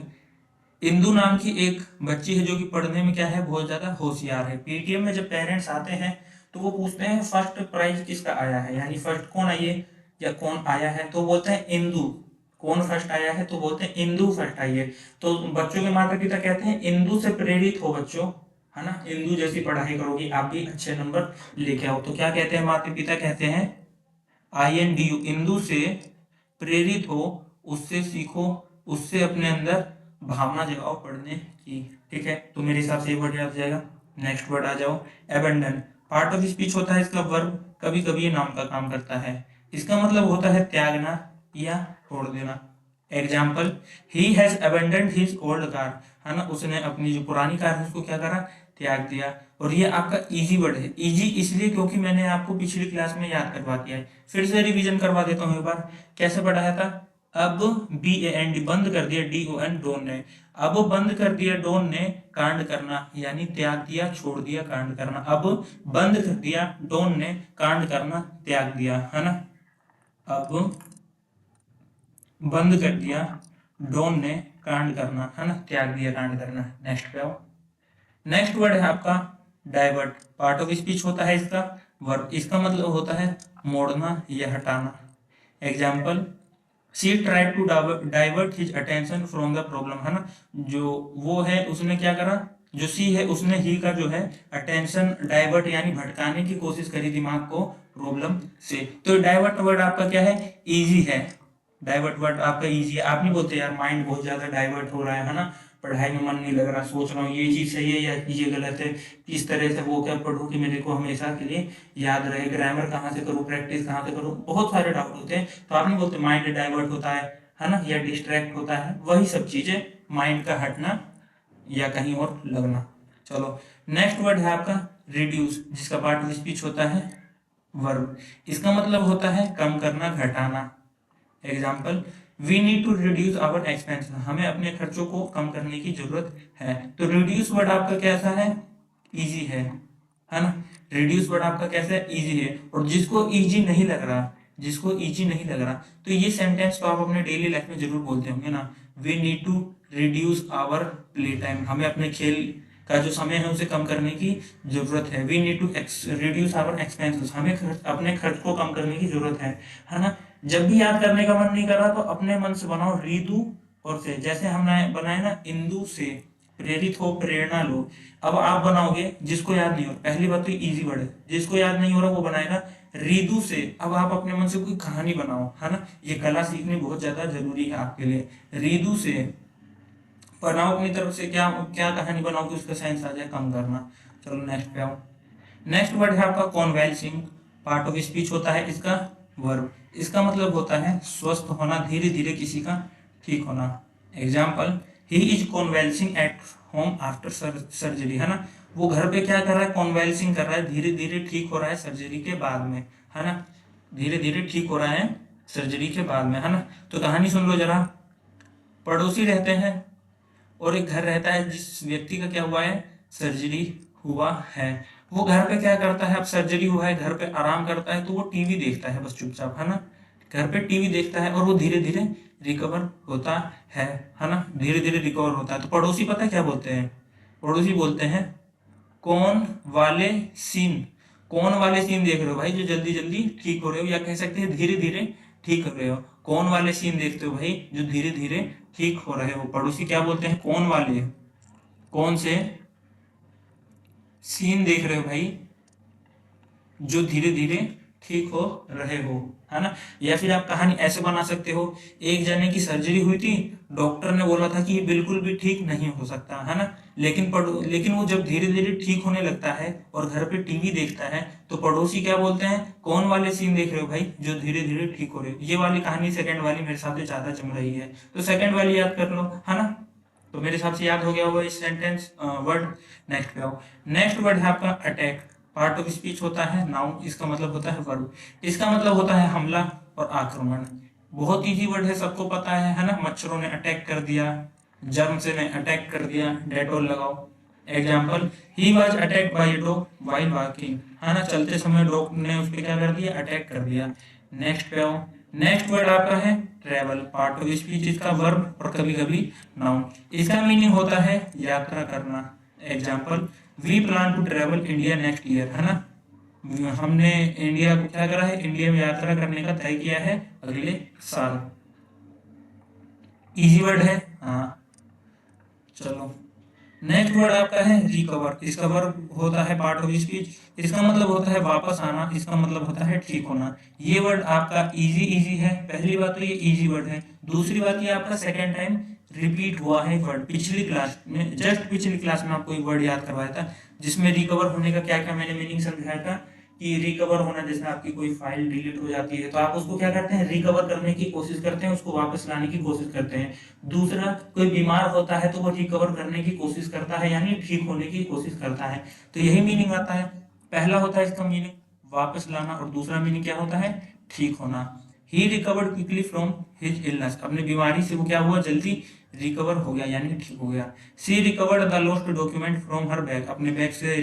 इंदु नाम की एक बच्ची है जो कि पढ़ने में क्या है, बहुत ज्यादा होशियार है। PTM में जब पेरेंट्स आते हैं तो वो पूछते हैं फर्स्ट प्राइज किसका आया है, यानी फर्स्ट कौन आई है या कौन आया है, तो बोलते हैं इंदु। कौन फर्स्ट आया है, तो बोलते हैं इंदु फर्स्ट आई है। तो बच्चों के माता पिता कहते हैं इंदु से प्रेरित हो बच्चों, है ना, इंदु जैसी पढ़ाई करोगी आप भी अच्छे नंबर लेके आओ। तो क्या कहते हैं माता पिता, कहते हैं INDU, इंदु से प्रेरित हो, उससे सीखो, उससे अपने अंदर भावना जगाओ पढ़ने की। ठीक है, तो मेरे हिसाब से ये वर्ड याद जाएगा। नेक्स्ट वर्ड आ जाओ, एबंडन, पार्ट ऑफ स्पीच होता है इसका वर्ब, कभी कभी ये नाम का काम करता है। इसका मतलब होता है त्यागना या छोड़ देना। Example, he has abandoned his old car, है ना, उसने अपनी जो पुरानी कार है उसको क्या करा, त्याग दिया। और ये आपका इजी वर्ड है, इजी इसलिए क्योंकि मैंने आपको पिछली क्लास में याद करवा दिया है। फिर से रिवीजन करवा देता हूँ एक बार, कैसे पढ़ाया था। अब BAND, बंद कर दिया, DON, डोन ने, अब बंद कर दिया डोन ने कांड करना, यानी त्याग दिया, छोड़ दिया, कांड करना। अब बंद कर दिया डोन ने कांड करना, त्याग दिया, है ना। अब बंद कर दिया डोन ने कांड करना, है ना, त्याग दिया, कांड करना। नेक्स्ट पे आओ। नेक्स्ट वर्ड है आपका डाइवर्ट, पार्ट ऑफ स्पीच होता है इसका वर्ब, इसका मतलब होता है मोड़ना या हटाना। Example, she tried to divert his attention from the problem, है ना, जो वो है उसने क्या करा, जो सी है उसने ही का जो है अटेंशन डाइवर्ट यानी भटकाने की कोशिश करी दिमाग को प्रॉब्लम से। तो डाइवर्ट वर्ड आपका क्या है, इजी है। डाइवर्ट वर्ड आपका इजी है। आप नहीं बोलते यार माइंड बहुत ज्यादा डाइवर्ट हो रहा है ना, पढ़ाई में मन नहीं लग रहा, सोच रहा हूँ ये चीज सही है या ये गलत है, किस तरह से वो क्या पढ़ूं कि मेरे को हमेशा के लिए याद रहे, ग्रामर कहाँ से करूँ, प्रैक्टिस कहाँ से करूँ, बहुत सारे डाउट होते हैं। तो आप नहीं बोलते माइंड डाइवर्ट होता है ना, या डिस्ट्रैक्ट होता है, वही सब चीजें, माइंड का हटना या कहीं और लगना। चलो नेक्स्ट वर्ड है आपका रिड्यूस, जिसका पार्ट ऑफ स्पीच होता है वर्ब, इसका मतलब होता है कम करना, घटाना। Example, we need to reduce our expense, हमें अपने खर्चों को कम करने की जरूरत है। तो रिड्यूस वर्ड आपका कैसा है, इजी है ना। रिड्यूस वर्ड आपका कैसा है, इजी है। और जिसको इजी नहीं लग रहा, जिसको इजी नहीं लग रहा, तो ये सेंटेंस तो आप अपने डेली लाइफ में जरूर बोलते होंगे ना, we need to reduce our play time, हमें अपने खेल का जो समय है उसे कम करने की जरूरत है। We need to reduce our expenses, हमें अपने खर्च को कम करने की जरूरत है ना। जब भी याद करने का मन नहीं कर रहा तो अपने मन से बनाओ रितु और से, जैसे हमने बनाए ना इंदु से प्रेरित हो प्रेरणा लो। अब आप बनाओगे जिसको याद नहीं हो, पहली बात तो इजी वर्ड है, जिसको याद नहीं हो रहा वो बनाएगा रिदु से। अब आप अपने मन से कोई कहानी बनाओ, है ना, ये कला सीखनी बहुत ज्यादा जरूरी है आपके लिए। रिदु से बनाओ अपनी तरफ से, क्या क्या कहानी बनाओ कि उसका सेंस आ जाए, कम करना। चलो नेक्स्ट पे आओ। नेक्स्ट वर्ड है आपका कॉन्वेल्सिंग। पार्ट ऑफ स्पीच होता है इसका वर्ब। इसका मतलब होता है स्वस्थ होना, धीरे धीरे किसी का ठीक होना। Example, he is convalescing at home after surgery, है ना, वो घर पे क्या कर रहा है, कॉन्वेल्सिंग कर रहा है, धीरे धीरे ठीक हो रहा है सर्जरी के बाद में, है ना, धीरे धीरे ठीक हो रहा है सर्जरी के बाद में, है ना। तो कहानी सुन लो जरा। पड़ोसी रहते हैं और एक घर रहता है जिस व्यक्ति का क्या हुआ है, सर्जरी हुआ है। वो घर पे क्या करता है, अब सर्जरी हुआ है, घर पे आराम करता है, तो वो टीवी देखता है बस चुपचाप, है ना, घर पे टीवी देखता है और वो धीरे धीरे रिकवर होता है ना, धीरे धीरे रिकवर होता है। तो पड़ोसी पता है क्या बोलते हैं, पड़ोसी बोलते हैं कौन वाले सीन, कौन वाले सीन देख रहे हो भाई जो जल्दी जल्दी ठीक हो रहे हो, या कह सकते हैं धीरे धीरे ठीक हो रहे हो। कौन वाले सीन देखते हो भाई जो धीरे धीरे ठीक हो रहे हो। पड़ोसी क्या बोलते हैं, कौन वाले, कौन से सीन देख रहे हो भाई जो धीरे धीरे ठीक हो रहे हो, है ना। या फिर आप कहानी ऐसे बना सकते हो, एक जने की सर्जरी हुई थी, डॉक्टर ने बोला था कि ये बिल्कुल भी ठीक नहीं हो सकता, है ना, लेकिन वो जब धीरे धीरे ठीक होने लगता है और घर पे टीवी देखता है, तो पड़ोसी क्या बोलते हैं, कौन वाले सीन देख रहे हो भाई जो धीरे धीरे ठीक हो रहे हो। ये वाली कहानी सेकंड वाली मेरे हिसाब से ज्यादा जम रही है, तो सेकंड वाली याद कर लो, है ना। तो मेरे हिसाब से याद हो गया होगा इस सेंटेंस वर्ड। नेक्स्ट पे आओ। नेक्स्ट वर्ड है आपका अटैक। पार्ट ऑफ स्पीच होता है नाउन, इसका मतलब होता है वर्ब। इसका मतलब होता है हमला और आक्रमण। बहुत इजी वर्ड है, सबको पता है ना। मच्छरों ने अटैक कर दिया, जर्म से ने अटैक कर दिया, डेटोल लगाओ। Example, he was attacked by dog while walking, है ना, चलते समय डॉग ने उस पर क्या कर दिया, अटैक कर दिया। नेक्स्ट पे आओ। नेक्स्ट वर्ड आपका है ट्रेवल। पार्ट ऑफ स्पीच इसका वर्ब और कभी कभी नाउन। इसका मीनिंग होता है यात्रा करना। Example, we plan to travel India next year, है ना, हमने इंडिया को क्या करा है, इंडिया में यात्रा करने का तय किया है अगले साल। इजी वर्ड है, हाँ। चलो नेक्स्ट वर्ड आपका है रिकवर। इसका वर्ब होता है पार्ट ऑफ स्पीच। इसका मतलब होता है वापस आना, इसका मतलब होता है ठीक होना। ये वर्ड आपका इजी इजी है, पहली बात तो ये इजी वर्ड है। दूसरी बात ये आपका सेकेंड टाइम रिपीट हुआ है वर्ड। पिछली क्लास में, जस्ट पिछली क्लास में आपको एक वर्ड याद करवाया था जिसमें रिकवर होने का क्या क्या मैंने मीनिंग समझाया था कि रिकवर होना जैसे आपकी कोई फाइल डिलीट हो जाती है तो आप उसको क्या करते हैं, रिकवर करने की कोशिश करते हैं, उसको वापस लाने की कोशिश करते हैं। दूसरा, कोई बीमार होता है तो वो रिकवर करने की कोशिश करता है, यानी ठीक होने की कोशिश करता है। तो यही मीनिंग आता है। पहला होता है इसका मीनिंग वापस लाना और दूसरा मीनिंग क्या होता है, ठीक होना। He recovered quickly from his illness, अपनी बीमारी से वो क्या हुआ, जल्दी रिकवर हो गया यानी ठीक हो गया। She recovered the lost document from her bag, अपने बैग से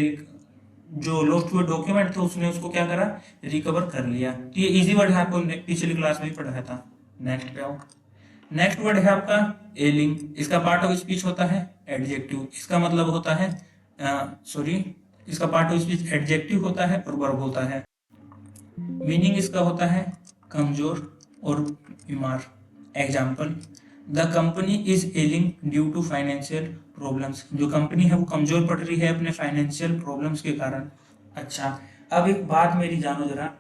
जो लॉस्ट हुए डॉक्यूमेंट थे उसने उसको क्या करा, रिकवर कर लिया। तो ये इजी वर्ड है, आपको पिछली क्लास में ही पढ़ाया था। नेक्स्ट पे आओ। नेक्स्ट वर्ड है आपका एलिंग। इसका पार्ट ऑफ स्पीच होता है एडजेक्टिव। इसका मतलब होता है इसका पार्ट ऑफ स्पीच एडजेक्टिव होता है और वर्ब होता है। मीनिंग इसका होता है कमजोर और बीमार। Example, the company is ailing due to financial problems, जो कंपनी है वो कमजोर पड़ रही है अपने फाइनेंशियल प्रॉब्लम्स के कारण। अच्छा, अब एक बात मेरी जानो जरा,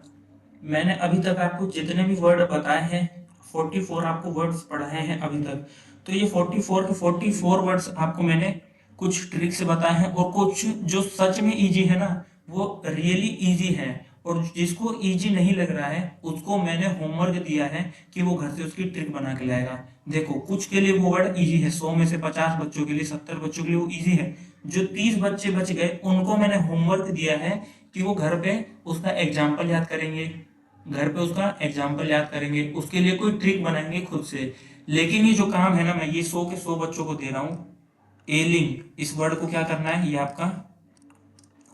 मैंने अभी तक आपको जितने भी वर्ड बताए हैं 44 आपको वर्ड्स पढ़ाए हैं अभी तक, तो ये 44 के 44 वर्ड्स आपको मैंने कुछ ट्रिक से बताए हैं और कुछ जो सच में इजी है ना वो रियली इजी है, और जिसको इजी नहीं लग रहा है उसको मैंने होमवर्क दिया है कि वो घर से उसकी ट्रिक बना के लाएगा। देखो कुछ के लिए वो वर्ड इजी है, 100 में से 50 बच्चों के लिए, 70 बच्चों के लिए वो इजी है। जो 30 बच्चे बच गए उनको मैंने होमवर्क दिया है कि वो घर पे उसका एग्जाम्पल याद करेंगे, घर पे उसका एग्जाम्पल याद करेंगे, उसके लिए कोई ट्रिक बनाएंगे खुद से। लेकिन ये जो काम है ना, मैं ये 100 के 100 बच्चों को दे रहा हूँ। एलिंग, इस वर्ड को क्या करना है, ये आपका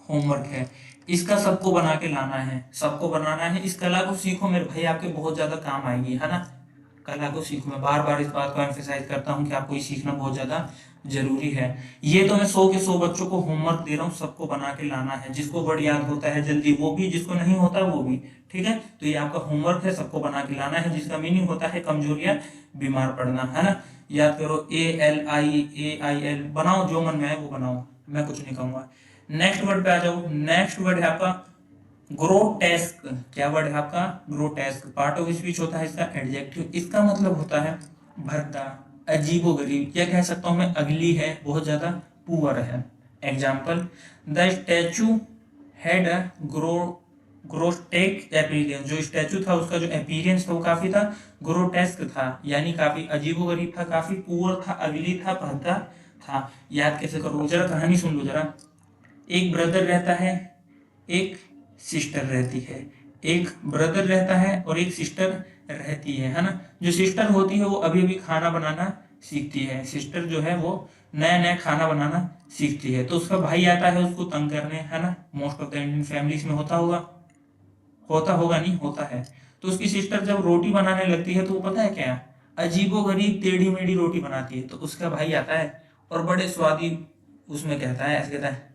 होमवर्क है। इसका सबको बना के लाना है, सबको बनाना है। इस कला को सीखो मेरे भाई, आपके बहुत ज्यादा काम आएगी, है ना। कला को सीखो, मैं बार बार इस बात को एम्फेसाइज करता हूँ कि आपको ये सीखना बहुत ज्यादा जरूरी है। ये तो मैं 100 के 100 बच्चों को होमवर्क दे रहा हूँ, सबको बना के लाना है, जिसको वर्ड याद होता है जल्दी वो भी, जिसको नहीं होता वो भी। ठीक है, तो ये आपका होमवर्क है, सबको बना के लाना है, जिसका मीनिंग होता है कमजोरियां, बीमार पड़ना, है ना। याद करो, ALI, AIL बनाओ, जो मन में है वो बनाओ, मैं कुछ नहीं कहूंगा। नेक्स्ट वर्ड पे आ जाओ। नेक्स्ट वर्ड है आपका ग्रोटेस्क। क्या वर्ड है आपका? ग्रोटेस्क। पार्ट ऑफ स्पीच होता है इसका एडजेक्टिव। इसका मतलब होता है भद्दा, अजीबोगरीब, या कह सकता हूं मैं अगली है, बहुत ज्यादा पुअर है। Example, the statue had a gro grotesque appearance. जो स्टैचू था उसका जो एपीरियंस था वो काफी था ग्रोटेस्क था, यानी काफी अजीबोगरीब था, काफी पुअर था, अगली था, भद्दा था। याद कैसे करो जरा, कहानी सुन लो जरा। एक ब्रदर रहता है, एक सिस्टर रहती है। एक ब्रदर रहता है और एक सिस्टर रहती है ना। जो सिस्टर होती है वो अभी अभी खाना बनाना सीखती है। सिस्टर जो है वो नया नया खाना बनाना सीखती है। तो उसका भाई आता है उसको तंग करने, है ना। Most of the Indian families में होता होगा, होता होगा नहीं, होता है। तो उसकी सिस्टर जब रोटी बनाने लगती है तो वो पता है क्या, अजीबो गरीब टेढ़ी मेढ़ी रोटी बनाती है। तो उसका भाई आता है और बड़े स्वादी उसमें कहता है, ऐसे कहता है,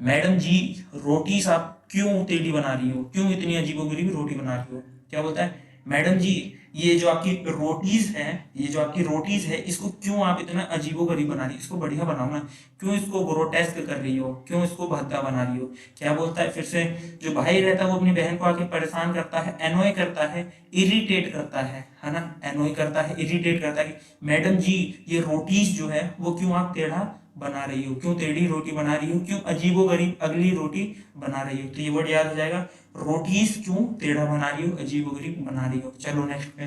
मैडम जी रोटी आप क्यों टेढ़ी बना रही हो, क्यों इतनी अजीबोगरीब रोटी बना रही हो? क्या बोलता है, मैडम जी ये जो आपकी रोटीज है, ये जो आपकी रोटीज है, इसको क्यों आप इतना अजीबोगरीब बना रही हो, इसको बढ़िया बनाओ ना, क्यों इसको ग्रोटेस्क कर रही हो, क्यों इसको भद्दा बना रही हो? क्या बोलता है फिर से, जो भाई रहता है वो अपनी बहन को आके परेशान करता है, एनोय करता है, इरिटेट करता है ना। एनोय करता है, इरिटेट करता है कि मैडम जी ये रोटीज जो है वो क्यों आप टेढ़ा बना रही हो, क्यों टेढ़ी रोटी बना रही हो, क्यों अजीबो गरीब अगली रोटी बना रही हो? तो ये वर्ड याद हो जाएगा, रोटीज क्यों टेढ़ा बना रही हो, अजीबो गरीब बना रही हो। चलो नेक्स्ट पे।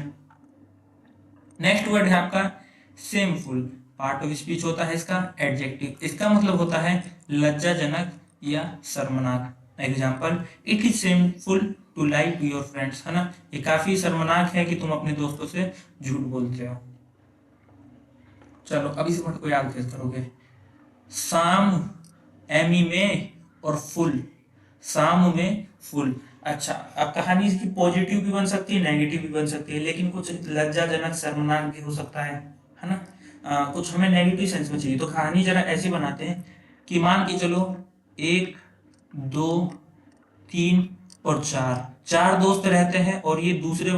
नेक्स्ट वर्ड है आपका सेमफुल। पार्ट ऑफ स्पीच होता है इसका एडजेक्टिव। इसका मतलब होता है लज्जाजनक या शर्मनाक। Example, it is shameful to lie to your friends, है ना। ये काफी शर्मनाक है कि तुम अपने दोस्तों से झूठ बोलते हो। चलो अब इस वर्ड को याद कैसे करोगे? साम, एमी में, और फुल, साम में फुल। अच्छा, अब कहानी इसकी पॉजिटिव भी बन सकती है, नेगेटिव भी बन सकती है, लेकिन कुछ लज्जाजनक शर्मनाक भी हो सकता है ना। कुछ हमें नेगेटिव सेंस में चाहिए, तो कहानी जरा ऐसी बनाते हैं कि मान के चलो, एक, दो, तीन और चार, चार दोस्त रहते हैं, और ये दूसरे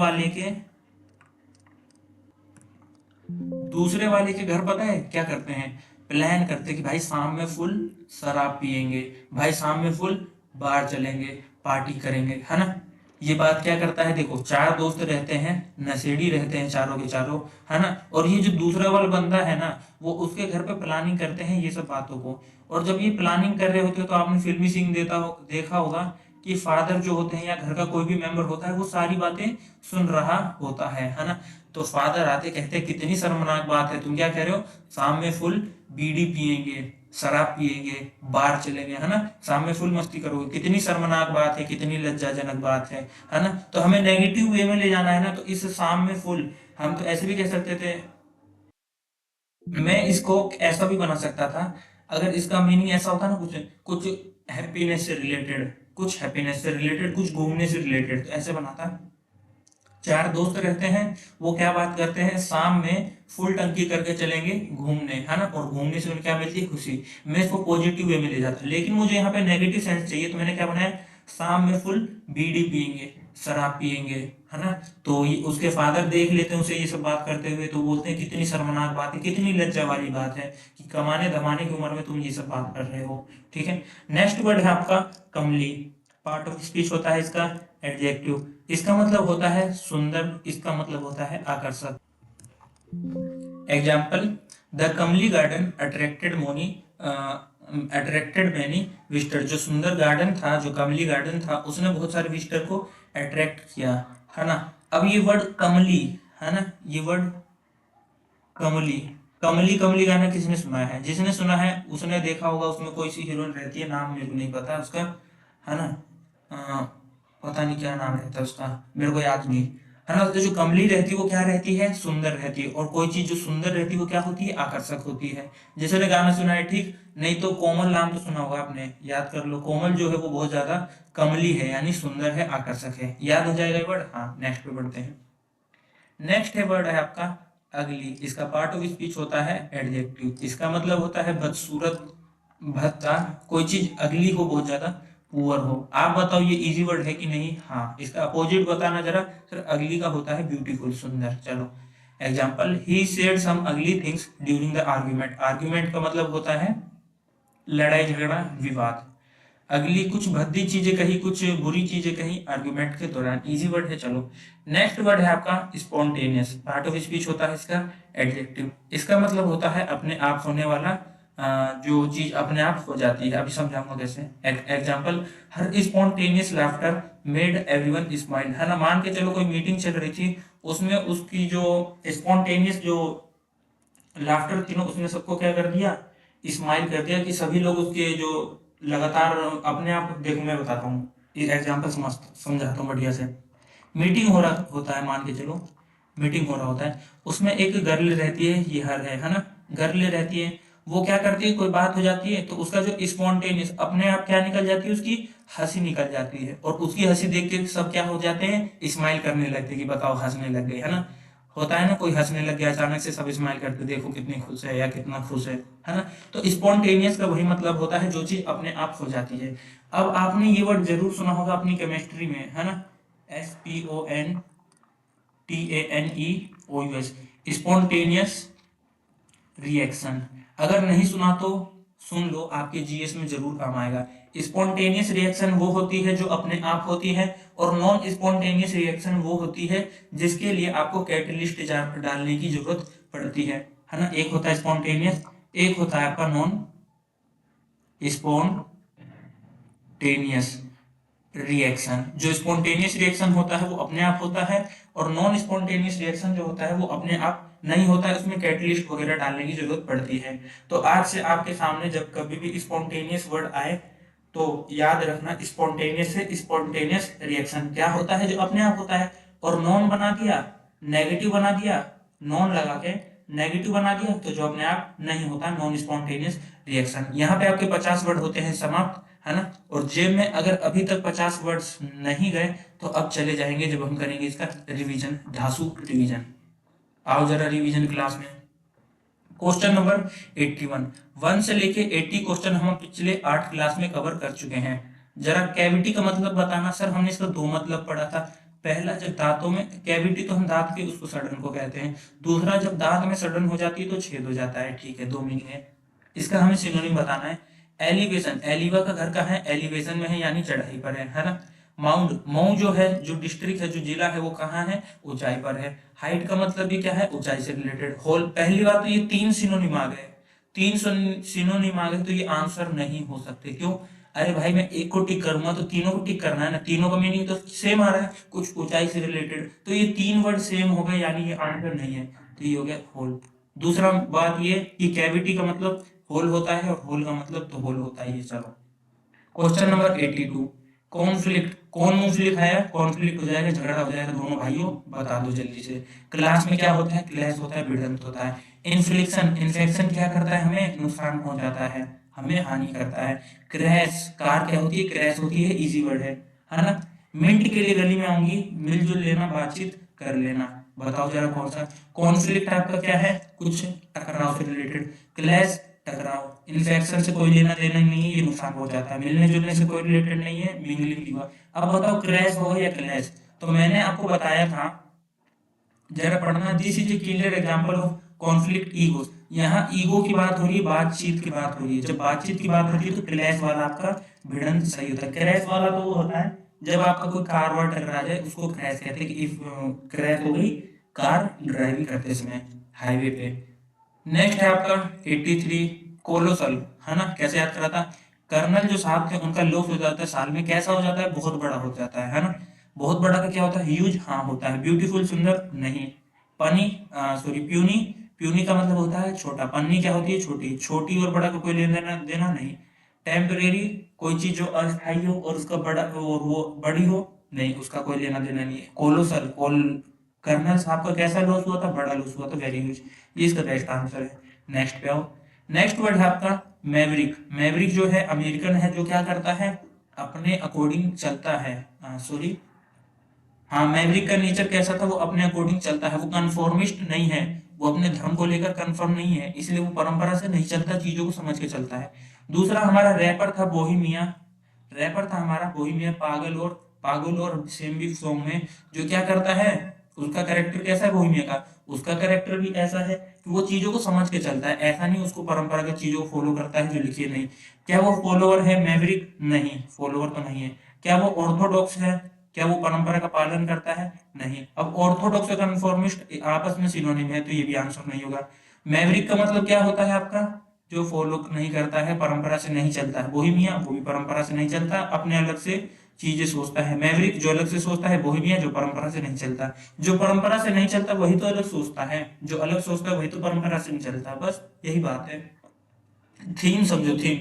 वाले के घर पता है क्या करते हैं, प्लान करते हैं कि भाई शाम में फुल शराब पियेंगे, भाई शाम में फुल बाहर चलेंगे, पार्टी करेंगे, है ना। ये बात क्या करता है, देखो चार दोस्त रहते हैं, नशेड़ी रहते हैं चारों के चारों, है ना। और ये जो दूसरा वाला बंदा है ना, वो उसके घर पे प्लानिंग करते हैं ये सब बातों को। और जब ये प्लानिंग कर रहे होते हैं तो आपने फिल्मी सीन देखा होगा कि फादर जो होते हैं या घर का कोई भी मेंबर होता है वो सारी बातें सुन रहा होता है ना। तो फादर आते कहते हैं, कितनी शर्मनाक बात है, तुम क्या कह रहे हो, शाम में फुल बीड़ी पियेंगे, शराब पियेंगे, बाहर चलेंगे, है ना, शाम में फुल मस्ती करोगे, कितनी शर्मनाक बात है, कितनी लज्जाजनक बात है ना। तो हमें नेगेटिव वे में ले जाना है ना, तो इस शाम में फुल, हम तो ऐसे भी कह सकते थे, मैं इसको ऐसा भी बना सकता था। अगर इसका मीनिंग ऐसा होता ना, कुछ कुछ हैप्पीनेस से रिलेटेड, कुछ हैप्पीनेस से रिलेटेड, कुछ घूमने से रिलेटेड, तो ऐसे बनाता। चार दोस्त रहते हैं, वो क्या बात करते हैं, शाम में फुल टंकी करके चलेंगे घूमने, है ना। और घूमने से उन्हें क्या मिलती है, खुशी। मैं इसको पॉजिटिव वे में ले जाता, लेकिन मुझे यहाँ पे नेगेटिव सेंस चाहिए, तो मैंने क्या बनाया, शाम में फुल बीड़ी पियेंगे, शराब पियेंगे, है ना। तो ये उसके फादर देख लेते हैं उसे ये सब बात करते हुए, तो बोलते हैं कितनी शर्मनाक बात है, कितनी लज्जा वाली बात है कि कमाने धमाने की उम्र में तुम ये सब बात कर रहे हो। ठीक है। नेक्स्ट वर्ड है आपका कमली। पार्ट ऑफ स्पीच होता है इसका एडजेक्टिव। इसका मतलब होता है सुंदर, इसका मतलब होता है आकर्षक। Example, the Kamli garden attracted many visitor. जो सुंदर गार्डन था, जो कमली गार्डन था, उसने बहुत सारे विजिटर को अट्रैक्ट किया, है ना। अब ये वर्ड कमली, है ना, ये वर्ड कमली, कमली कमली गाना किसने सुना है? जिसने सुना है उसने देखा होगा, उसमें कोई सी हीरोइन रहती है, नाम मेरे को नहीं पता उसका, है ना। अ, पता नहीं क्या नाम रहता है उसका, मेरे को याद नहीं, है ना। तो जो कमली रहती है वो क्या रहती है, सुंदर रहती है। और कोई चीज जो सुंदर रहती है वो क्या होती है, आकर्षक होती है। जिसने गाना सुना है, ठीक। नहीं तो कोमल नाम तो सुना होगा आपने, याद कर लो। कोमल जो है वो बहुत ज्यादा कमली है, यानी सुंदर है, आकर्षक है। याद हो जाएगा ये वर्ड। हाँ, नेक्स्ट पे बढ़ते हैं। नेक्स्ट है वर्ड है आपका अगली, इसका पार्ट ऑफ स्पीच होता है एडजेक्टिव। इसका मतलब होता है बदसूरत, भद्दा, कोई चीज अगली हो, बहुत ज्यादा, पुअर हो। आप बताओ ये इजी वर्ड है कि नहीं? हाँ, इसका अपोजिट बताना जरा। सर अगली का होता है ब्यूटीफुल, सुंदर। चलो एग्जाम्पल, ही सेड सम अगली things during the argument. Argument का मतलब होता है लड़ाई झगड़ा विवाद। अगली, कुछ भद्दी चीजें कही, कुछ बुरी चीजें कही आर्गुमेंट के दौरान। इजी वर्ड है। चलो नेक्स्ट वर्ड है आपका स्पॉन्टेनियस। पार्ट ऑफ स्पीच होता है इसका एडजेक्टिव। इसका मतलब होता है अपने आप होने वाला, जो चीज अपने आप हो जाती है। अभी समझाऊंगा कैसे। Example, her spontaneous laughter made everyone smile, है ना। मान के चलो कोई मीटिंग चल रही थी, उसमें उसकी जो स्पॉन्टेनियस जो लाफ्टर थी ना, उसने सबको क्या कर दिया, स्माइल कर दिया, कि सभी लोग उसके जो लगातार अपने आप। देखो मैं बताता हूँ, एग्जाम्पल समझाता हूँ बढ़िया से। मीटिंग हो रहा होता है, मान के चलो मीटिंग हो रहा होता है, उसमें एक गर्ल रहती है, ये हर है ना, गर्ल रहती है। वो क्या करती है, कोई बात हो जाती है तो उसका जो स्पॉन्टेनियस अपने आप क्या निकल जाती है, उसकी हंसी निकल जाती है। और उसकी हंसी देख के सब क्या हो जाते हैं, स्माइल करने लगते हैं, कि बताओ हंसने लग गई, है ना। होता है ना, कोई हंसने लग गया अचानक से, सब स्माइल करते, देखो कितनी खुश है या कितना खुश है ना। तो स्पॉन्टेनियस का वही मतलब होता है, जो चीज अपने आप हो जाती है। अब आपने ये वर्ड जरूर सुना होगा अपनी केमिस्ट्री में, है ना, SPONTANEOUS, स्पॉन्टेनियस रिएक्शन। अगर नहीं सुना तो सुन लो, आपके जीएस में जरूर काम आएगा। स्पॉन्टेनियस रिएक्शन वो होती है जो अपने आप होती है, और नॉन स्पॉन्टेनियस रिएक्शन वो होती है जिसके लिए आपको कैटलिस्ट डालने की जरूरत पड़ती है ना। एक होता है स्पॉन्टेनियस, एक होता है आपका नॉन स्पॉन्टेनियस रिएक्शन। जो स्पॉन्टेनियस रिएक्शन होता है वो अपने आप होता है, और नॉन स्पॉन्टेनियस रिएक्शन जो होता है वो अपने आप नहीं होता है, उसमें कैटलिस्ट वगैरह डालने की जरूरत पड़ती है। तो आज से आपके सामने जब कभी भी स्पॉन्टेनियस वर्ड आए तो याद रखना, स्पॉन्टेनियस से स्पॉन्टेनियस रिएक्शन क्या होता है, जो अपने आप होता है। और नॉन बना दिया, नेगेटिव बना दिया, नॉन लगा के नेगेटिव बना दिया, तो जो अपने आप नहीं होता, नॉन स्पॉन्टेनियस रिएक्शन। यहाँ पे आपके 50 वर्ड होते हैं समाप्त, है ना। और जेब में अगर अभी तक 50 वर्ड्स नहीं गए तो अब चले जाएंगे जब हम करेंगे इसका रिवीजन, धासु रिवीजन। आओ जरा रिवीजन क्लास में। क्वेश्चन नंबर 81, 1 से लेके 80 क्वेश्चन हम पिछले 8 क्लास में कवर कर चुके हैं। जरा कैविटी का मतलब बताना। सर हमने इसका दो मतलब पढ़ा था। पहला, जब दांतों में कैविटी, तो हम दांत के उसको सड़न को कहते हैं। दूसरा, जब दांत में सड़न हो जाती है तो छेद हो जाता है। ठीक है, दो मीनिंग है। इसका हमें सिनोनिम बताना है। एलिवेशन, एलिवा का घर कहाँ है, एलिवेशन में है, यानी चढ़ाई पर है ना। माउंड, मऊ जो है, जो डिस्ट्रिक्ट है, जो जिला है, वो कहाँ है, ऊंचाई पर है। हाइट का मतलब भी क्या है, ऊंचाई से रिलेटेड। होल, पहली बात तो ये तीन सिनोनिम आ गए, तीन सिनोनिम आ गए, तो ये आंसर नहीं हो सकते। क्यों? अरे भाई मैं एक को टिक करूंगा तो तीनों को टिक करना है ना, तीनों का मीनिंग तो सेम आ रहा है, कुछ ऊंचाई से रिलेटेड, तो ये तीन वर्ड सेम हो गए, यानी ये आंसर नहीं है। तो ये हो गया होल। दूसरा बात ये कि कैविटी का मतलब होल होता है, और होल का मतलब तो होल होता ही है। चलो क्वेश्चन नंबर 82, कॉन्फ्लिक्ट, कौन मूंगफली खाया, कॉन्फ्लिक्ट हो जाएगा, झगड़ा हो जाएगा दोनों भाइयों, बता दो जल्दी से। क्लास में क्या होता है, क्लैश होता है, भिड़ंत होता है। इन्फ्लिक्शन, इन्फेक्शन क्या करता है, हमें नुकसान पहुंचाता है, हमें हानि करता है। क्रैश, कार क्या होती है, क्रैश होती है, इजी वर्ड है ना। मिंट के लिए गली में आऊंगी, मिलजुल लेना, बातचीत कर लेना। बताओ जरा कौन सा। कॉन्फ्लिक्ट आपका क्या है, कुछ टकराव से रिलेटेड। क्लैश, टकराव। इन्फेक्शन से कोई लेना देना नहीं है, ये नुकसान पहुंचाता है। मिलने जुलने से कोई रिलेटेड नहीं है, मिंगलिंग हुआ। अब बताओ क्रैश होगा या क्लैश। तो मैंने आपको बताया था, जरा पढ़ना, this is a clear example of conflict ego. यहाँ ईगो की बात हो रही है, बातचीत की बात हो रही है। जब बातचीत की बात होती है तो क्लैश वाला आपका भिड़ंत सही होता है। क्रैश वाला तो वो होता है जब आपका कोई कार वार टकरा जाए, उसको क्रैश कहते हैं, कि इफ क्रैश हो गई कार ड्राइविंग करते समय हाईवे पे। नेक्स्ट है आपका 83, कोलोसल, है ना। कैसे याद करा था, कर्नल जो साहब थे उनका लॉस हो जाता है साल में, कैसा हो जाता है, बहुत बड़ा हो जाता है ना। बहुत बड़ा का क्या होता है, ह्यूज, हाँ होता है। ब्यूटीफुल, सुंदर, नहीं। पनी, सॉरी प्यूनी, प्यूनी का मतलब होता है छोटा। पन्नी क्या होती है, छोटी। छोटी और बड़ा का कोई लेना देना देना नहीं। टेम्परेरी, कोई चीज जो अस्थायी हो और उसका बड़ा और वो बड़ी हो, नहीं, उसका कोई लेना देना नहीं है। कोलोसल, कोल, कर्नल साहब का कैसा लॉस हुआ था, बड़ा लॉस हुआ था, वेरी ह्यूज। ये इसका बेस्ट आंसर है। नेक्स्ट पे आओ। नेक्स्ट वर्ड है आपका मैवरिक। मैवरिक जो है अमेरिकन है, जो क्या करता है, अपने अकॉर्डिंग चलता है। सॉरी, हाँ, मैवरिक का नेचर कैसा था, वो अपने अकॉर्डिंग चलता है, वो कन्फॉर्मिस्ट नहीं है, वो अपने धर्म को लेकर कंफर्म नहीं है, इसलिए वो परंपरा से नहीं चलता, चीजों को समझ के चलता है। दूसरा हमारा रैपर था बोहेमिया। रैपर था हमारा बोहेमिया, पागल और सिम्बिक सॉन्ग में जो क्या करता है, उसका कैरेक्टर कैसा है बोहेमिया का, उसका कैरेक्टर भी ऐसा है कि वो चीजों को समझ के चलता है, ऐसा नहीं उसको परंपरागत चीजों को फॉलो करता है जो लिखी है, नहीं। क्या वो फॉलोअर है मैवरिक? नहीं, फॉलोअर तो नहीं है। क्या वो ऑर्थोडॉक्स है? क्या वो परंपरा का पालन करता है? नहीं। अब ऑर्थोडॉक्स और कन्फॉर्मिस्ट आपस में सिनोनिम है, तो ये भी आंसर नहीं होगा। मैवरिक का मतलब क्या होता है आपका? जो फॉलो नहीं करता है, परंपरा से नहीं चलता है। बोहेमिया वो भी परंपरा से नहीं चलता, अपने अलग से चीजें सोचता है। मैवरिक जो अलग से सोचता है। बोहेमिया जो परंपरा से नहीं चलता। जो परंपरा से नहीं चलता वही तो अलग सोचता है, जो अलग सोचता है वही तो परंपरा से नहीं चलता, बस यही बात है। थीम समझो, थीम।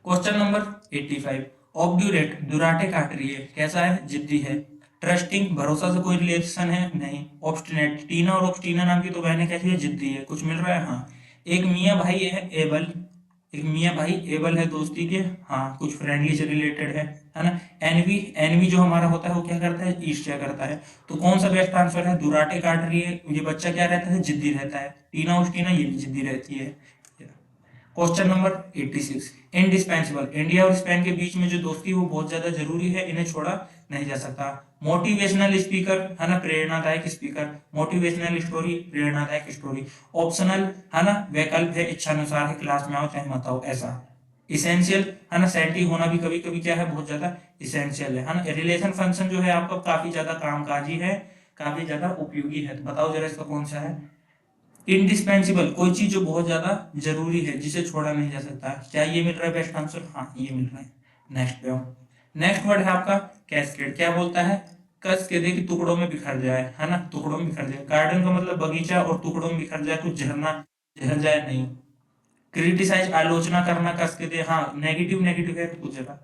Question number 85। ऑब्ड्यूरेट, दुराटे काट रही है, कैसा है? जिद्दी है। ट्रस्टिंग, भरोसा से कोई रिलेशन है? नहीं। ऑब्स्टिनेट, टीना और ऑब्स्टीना नाम की तो बहनें कैसी है? जिद्दी है। कुछ मिल रहा है? हाँ। एक मियाँ भाई है एबल, एक मियाँ भाई एबल है दोस्ती के, हाँ कुछ फ्रेंडली से रिलेटेड है ना। एनवी, एनवी जो हमारा होता है वो क्या करता है? ईर्ष्या करता है। तो कौन सा बेस्ट आंसर है? दुराटे काट रही है, ये बच्चा क्या रहता है? जिद्दी रहता है। टीना ऑब्स्टीना ये भी जिद्दी रहती है। Question number 86। इंडिस्पेंसिबल, इंडिया और स्पेन के बीच में जो दोस्ती है वो बहुत ज्यादा जरूरी है, इन्हें छोड़ा नहीं जा सकता। मोटिवेशनल स्पीकर है ना, प्रेरणादायक स्पीकर। मोटिवेशनल स्टोरी, प्रेरणादायक स्टोरी। ऑप्शनल है ना, वैकल्प है, इच्छानुसार है, क्लास में आओ चाहे मत आओ, ऐसा। इसेंशियल है ना, सैंटी होना भी कभी कभी क्या है? बहुत ज्यादा इसेंशियल है ना। रिलेशन फंक्शन जो है आपका काफी ज्यादा कामकाजी है, काफी ज्यादा उपयोगी है, तो बताओ जरा इसका कौन सा है? इंडिस्पेंसिबल, कोई चीज जो बहुत ज्यादा जरूरी है, जिसे छोड़ा नहीं जा सकता। क्या ये मिल रहा है बेस्ट आंसर? हाँ ये मिल रहा है। नेक्स्ट पे आओ। नेक्स्ट वर्ड है आपका कैस्केड। क्या बोलता है? कस के दे कि टुकड़ों में बिखर जाए, है ना, टुकड़ों में बिखर जाए। गार्डन का मतलब बगीचा, और टुकड़ों में बिखर जाए कुछ झरना, झर जाए, नहीं। क्रिटिसाइज, आलोचना करना, कस के दे, हाँ नेगेटिव नेगेटिव है कुछ जरा।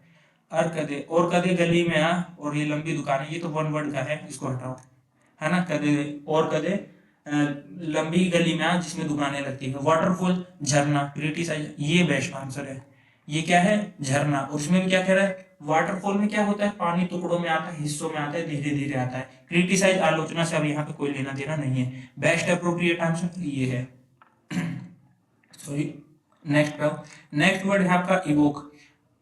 और कदे गली में आ, और ये लंबी दुकान है, ये तो वन वर्ड का है, इसको हटाओ, है ना। कदे, और कदे लंबी गली में आ जिसमें दुकानें लगती है। वाटरफॉल, झरना। क्रिटिसाइज, ये बेस्ट आंसर है। ये क्या है? झरना। और उसमें भी क्या कह रहा है? वाटरफॉल में क्या होता है? पानी टुकड़ों में आता है, हिस्सों में आता है, धीरे धीरे आता है। क्रिटिसाइज, आलोचना से अब यहाँ पे कोई लेना देना नहीं है। बेस्ट अप्रोप्रिएट आंसर ये है। सॉरी। नेक्स्ट पे, नेक्स्ट वर्ड है आपका इवोक।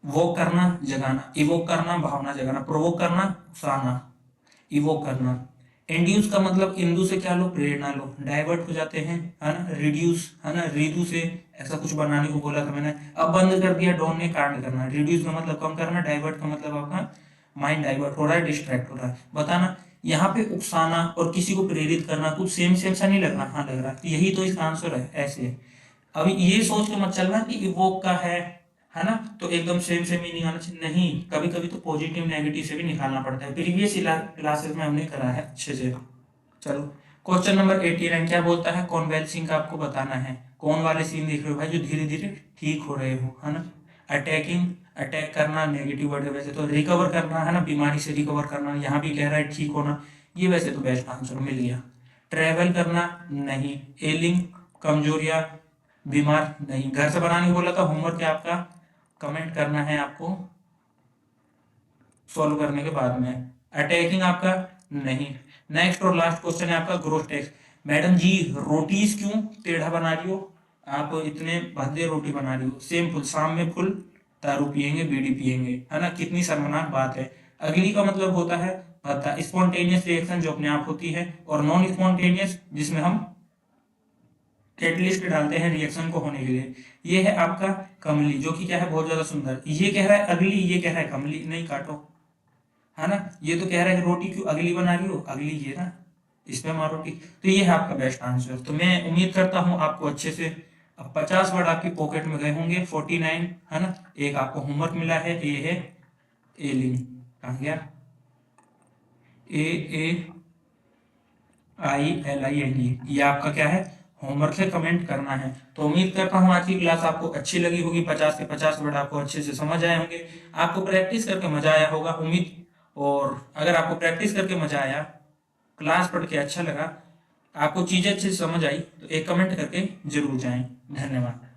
वोक करना, जगाना। इवोक करना, भावना जगाना। प्रोवोक करना, उकसाना। इवोक करना। इंड्यूस का मतलब इंदु से क्या लो? प्रेरणा लो। डाइवर्ट हो जाते हैं, है ना। रिड्यूस है ना, रिदु से ऐसा कुछ बनाने को बोला था मैंने, अब बंद कर दिया डॉन ने, कांड करना। रिड्यूस का मतलब कम करना, डाइवर्ट का मतलब आपका माइंड डाइवर्ट हो रहा है, डिस्ट्रैक्ट हो रहा है। बताना यहाँ पे उकसाना और किसी को प्रेरित करना कुछ सेम सेम सा नहीं लग रहा? हाँ लग रहा है, तो यही तो इसका आंसर है, ऐसे। अभी ये सोच के मत चलना कि इवोक का है ना, तो एकदम सेम सेम मीनिंग आना चाहिए, नहीं। कभी कभी तो पॉजिटिव नेगेटिव से भी निकालना पड़ता है, प्रीवियस क्लासेस में हमने करा है अच्छे से। चलो, क्वेश्चन नंबर 89 क्या बोलता है? कॉन्वेल्सिंग का आपको बताना है। कौन वाले सीन देख रहे हो भाई? जो धीरे धीरे ठीक हो रहे हो, है ना। अटैकिंग, अटैक करना नेगेटिव वर्ड है वैसे तो। रिकवर करना है ना, बीमारी से रिकवर करना, यहाँ भी कह रहा है ठीक होना, ये वैसे तो बेस्ट आंसर मिल गया। ट्रेवल करना, नहीं। एलिंग, कमजोरिया, बीमार, नहीं। घर से बनाने को बोला था, होमवर्क है आपका, कमेंट करना है आपको सॉल्व करने के बाद में। अटैकिंग आपका नहीं। नेक्स्ट और लास्ट क्वेश्चन है आपका ग्रोथ टैक्स। मैडम जी रोटीज क्यों टेढ़ा बना रही हो? आप इतने भद्दे रोटी बना रही हो, सेम फुल, शाम में फुल, दारू पियेंगे, बीड़ी पियेंगे, है ना, कितनी शर्मनाक बात है। अगली का मतलब होता है भद्दा, स्पॉन्टेनियस रिएक्शन जो अपने आप होती है, और नॉन स्पॉन्टेनियस जिसमें हम कैटलिस्ट डालते हैं रिएक्शन को होने के लिए। ये है आपका कमली, जो कि क्या है? बहुत ज्यादा सुंदर। ये कह रहा है अगली, ये कह रहा है कमली, नहीं काटो, है ना। ये तो कह रहा है कि रोटी क्यों अगली बना रही हो, अगली ये ना, इस पे मारो टिक। तो ये है आपका बेस्ट आंसर। तो मैं उम्मीद करता हूँ आपको अच्छे से, अब 50 वर्ड आपकी पॉकेट में गए होंगे, 49, है ना। एक आपको होमवर्क मिला है, ये है एलिंग, कहाँ गया? AAILING, ये आपका क्या है? होमवर्क है, कमेंट करना है। तो उम्मीद करता हूँ आज की क्लास आपको अच्छी लगी होगी, 50 के 50 वर्ड आपको अच्छे से समझ आए होंगे, आपको प्रैक्टिस करके मजा आया होगा उम्मीद। और अगर आपको प्रैक्टिस करके मजा आया, क्लास पढ़ के अच्छा लगा, आपको चीजें अच्छे से समझ आई, तो एक कमेंट करके जरूर जाएं। धन्यवाद।